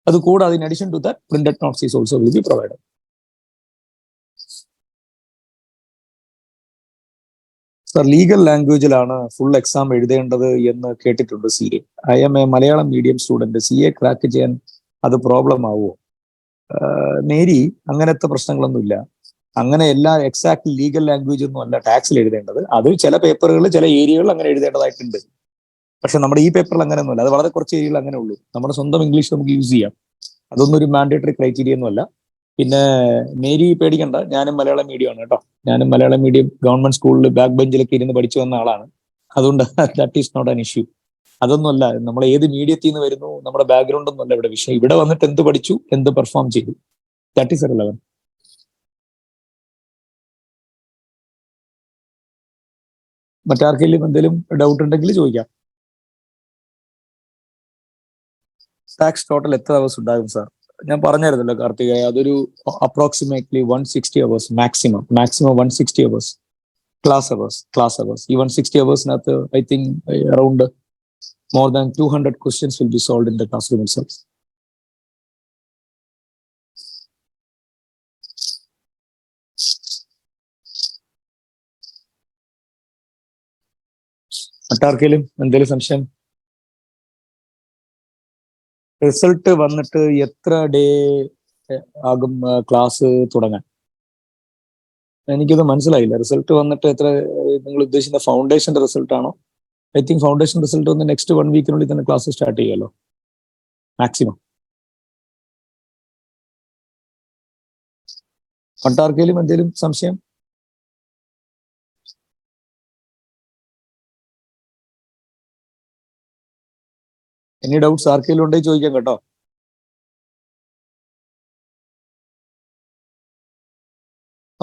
അത് കൂടാതെ in addition to that printed notes is also will be provided. Sir legal ലാംഗ്വേജിലാണ് ഫുൾ എക്സാം എഴുതേണ്ടത് എന്ന് കേട്ടിട്ടുണ്ട് C A. I am a Malayalam medium student. C A crack ചെയ്യാൻ അത് പ്രോബ്ലം ആവുമോ? മേരി, അങ്ങനത്തെ പ്രശ്നങ്ങളൊന്നുമില്ല. അങ്ങനെ എല്ലാ എക്സാക്ട് ലീഗൽ ലാംഗ്വേജ് ഒന്നും അല്ല ടാക്സിൽ എഴുതേണ്ടത്. അത് ചില പേപ്പറുകൾ ചില ഏരിയകൾ അങ്ങനെ എഴുതേണ്ടതായിട്ടുണ്ട്. പക്ഷെ നമ്മുടെ ഈ പേപ്പറിൽ അങ്ങനെയൊന്നുമല്ല. അത് വളരെ കുറച്ച് ഏരിയകൾ അങ്ങനെ ഉള്ളൂ. നമ്മുടെ സ്വന്തം ഇംഗ്ലീഷ് നമുക്ക് യൂസ് ചെയ്യാം. അതൊന്നും ഒരു മാൻഡേറ്ററി ക്രൈറ്റീരിയ ഒന്നുമല്ല. പിന്നെ മേരി പേടിക്കണ്ട, ഞാനും മലയാളം മീഡിയമാണ് കേട്ടോ. ഞാനും മലയാളം മീഡിയം ഗവൺമെന്റ് സ്കൂളിൽ ബാക്ക് ബെഞ്ചിലൊക്കെ ഇരുന്ന് പഠിച്ചു വന്ന ആളാണ്. അതുകൊണ്ട് that is not an issue. അതൊന്നുമല്ല, നമ്മൾ ഏത് മീഡിയത്തിൽ നിന്ന് വരുന്നു, നമ്മുടെ ബാക്ക്ഗ്രൗണ്ട് ഒന്നുമല്ല ഇവിടെ വിഷയം. ഇവിടെ വന്നിട്ട് എന്ത് പഠിച്ചു, എന്ത് പെർഫോം ചെയ്തു, ദാറ്റ് ഈസ് റിലവന്റ്. മറ്റാർക്കെങ്കിലും എന്തെങ്കിലും ഡൗട്ട് ഉണ്ടെങ്കിൽ ചോദിക്കാം. ടാക്സ് ടോട്ടൽ എത്ര അവേഴ്സ് ഉണ്ടാകും സാർ? ഞാൻ പറഞ്ഞായിരുന്നല്ലോ കാർത്തികേയ, അതൊരു approximately 160 hours maximum. 160 hours class hours. ഈ 160 അവേഴ്സിനകത്ത് I think around more than 200 questions will be solved in the classroom itself. മറ്റാർക്കെങ്കിലും എന്തെങ്കിലും സംശയം? റിസൾട്ട് വന്നിട്ട് എത്ര ഡേ ആകും ക്ലാസ് തുടങ്ങാൻ? എനിക്കത് മനസ്സിലായില്ല. റിസൾട്ട് വന്നിട്ട് എത്ര, നിങ്ങൾ ഉദ്ദേശിക്കുന്ന ഫൗണ്ടേഷന്റെ റിസൾട്ട് ആണോ? ഐ തിങ്ക് ഫൗണ്ടേഷൻ റിസൾട്ട് വന്ന് നെക്സ്റ്റ് 1 വീക്കിനുള്ളിൽ തന്നെ ക്ലാസ് സ്റ്റാർട്ട് ചെയ്യുമല്ലോ മാക്സിമം. മറ്റാർക്കെങ്കിലും എന്തെങ്കിലും സംശയം? എനി ഡൗട്ട്സ് ആർക്കെങ്കിലും ഉണ്ടെങ്കിൽ ചോദിക്കാം കേട്ടോ.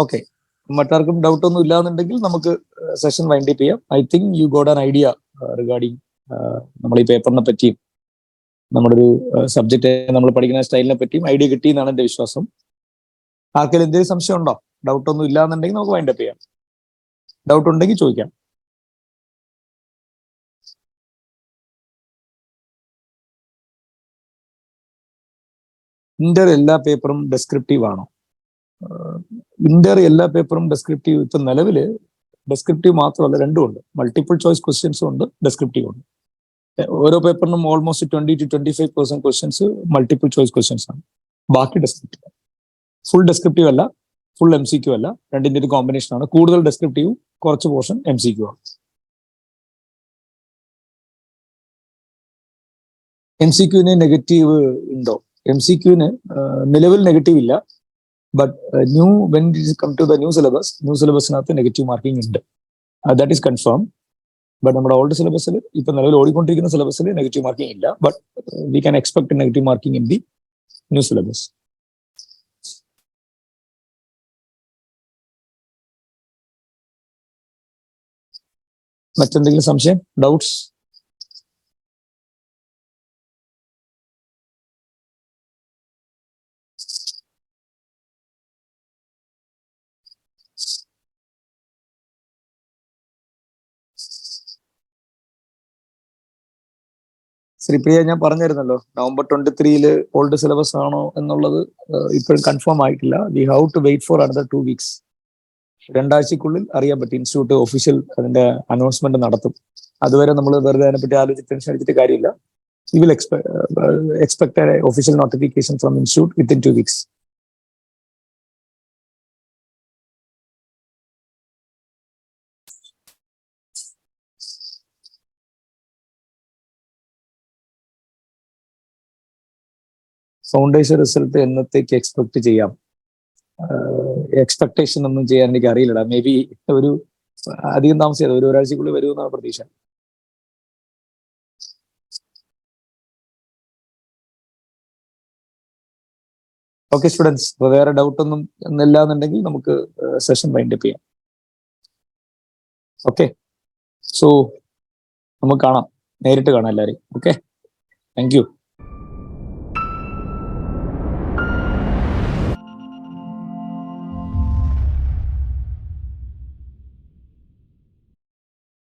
ഓക്കെ, മറ്റാർക്കും ഡൗട്ട് ഒന്നും ഇല്ലാന്നുണ്ടെങ്കിൽ നമുക്ക് സെഷൻ വൈൻഡ് അപ്പ് ചെയ്യാം. I think you got an idea regarding നമ്മൾ ഈ പേപ്പറിനെ പറ്റിയും നമ്മുടെ ഒരു സബ്ജക്റ്റ് നമ്മൾ പഠിക്കുന്ന സ്റ്റൈലിനെ പറ്റിയും ഐഡിയ കിട്ടി എന്നാണ് എന്റെ വിശ്വാസം. ആർക്കെങ്കിലും എന്തെങ്കിലും സംശയം ഉണ്ടോ? ഡൗട്ട് ഒന്നും ഇല്ലാന്നുണ്ടെങ്കിൽ നമുക്ക് വൈൻഡ് അപ്പ് ചെയ്യാം. ഡൗട്ട് ഉണ്ടെങ്കിൽ ചോദിക്കാം. ഇന്റർ എല്ലാ പേപ്പറും ഡെസ്ക്രിപ്റ്റീവ് ആണോ? ഇന്റർ എല്ലാ പേപ്പറും ഡെസ്ക്രിപ്റ്റീവ് ഇപ്പൊ നിലവില് ഡെസ്ക്രിപ്റ്റീവ് മാത്രമല്ല, രണ്ടും ഉണ്ട്. മൾട്ടിപ്പിൾ ചോയ്സ് ക്വസ്റ്റ്യൻസും ഉണ്ട്, ഡെസ്ക്രിപ്റ്റീവ് ഉണ്ട്. ഓരോ പേപ്പറിനും almost 20 to 25% questions multiple choice questions ആണ്. ബാക്കി ഡെസ്ക്രിപ്റ്റീവ്. ഫുൾ ഡെസ്ക്രിപ്റ്റീവ് അല്ല, ഫുൾ എം സി ക്യു അല്ല, രണ്ടിന്റെ ഒരു കോമ്പിനേഷൻ ആണ്. കൂടുതൽ ഡെസ്ക്രിപ്റ്റീവ്, കുറച്ച് പോർഷൻ എം സി ക്യു ആണ്. എം സി ക്യുവിന് നെഗറ്റീവ് ഉണ്ടോ? എം സി ക്യുവിന് നിലവിൽ നെഗറ്റീവ് ഇല്ല. But when it come to the new സിലബസിനകത്ത് നെഗറ്റീവ് മാർക്കിംഗ് ഉണ്ട്. That is confirm. ബട്ട് നമ്മുടെ ഓൾഡ് സിലബസിൽ, ഇപ്പൊ നിലവിൽ ഓടിക്കൊണ്ടിരിക്കുന്ന സിലബസിൽ നെഗറ്റീവ് മാർക്കിംഗ് ഇല്ല. But we can expect negative marking in the new syllabus. മറ്റെന്തെങ്കിലും സംശയം, ഡൗട്ട്സ്? ശ്രീപ്രിയ, ഞാൻ പറഞ്ഞിരുന്നല്ലോ November 23 ഓൾഡ് സിലബസ് ആണോ എന്നുള്ളത് ഇപ്പോഴും കൺഫേം ആയിട്ടില്ല. We have to wait for another 2 weeks. 2 ആഴ്ചക്കുള്ളിൽ അറിയാൻ പറ്റും. ഇൻസ്റ്റിറ്റ്യൂട്ട് ഒഫീഷ്യൽ അതിന്റെ അനൗൺസ്മെന്റ് നടത്തും. അതുവരെ നമ്മൾ വെറുതെ അതിനെപ്പറ്റി ആലോചിച്ച് ടെൻഷൻ അടിച്ചിട്ട് കാര്യമില്ല. We will expect official notification from institute within 2 weeks. Foundation result എന്നത്തേക്ക് എക്സ്പെക്ട് ചെയ്യാം? എക്സ്പെക്ടേഷൻ ഒന്നും ചെയ്യാൻ എനിക്ക് അറിയില്ലടാ. മേ ബി ഒരു അധികം താമസിയാതെ ഒരാഴ്ചക്കുള്ളിൽ വരുമെന്നാണ് പ്രതീക്ഷ. ഓക്കെ സ്റ്റുഡൻസ്, അപ്പൊ വേറെ ഡൗട്ട് ഒന്നും ഇല്ല എന്നുണ്ടെങ്കിൽ നമുക്ക് സെഷൻ വൈൻഡ് അപ്പ് ചെയ്യാം. ഓക്കെ, സോ നമുക്ക് കാണാം, നേരിട്ട് കാണാം എല്ലാവരെയും. Okay, thank you.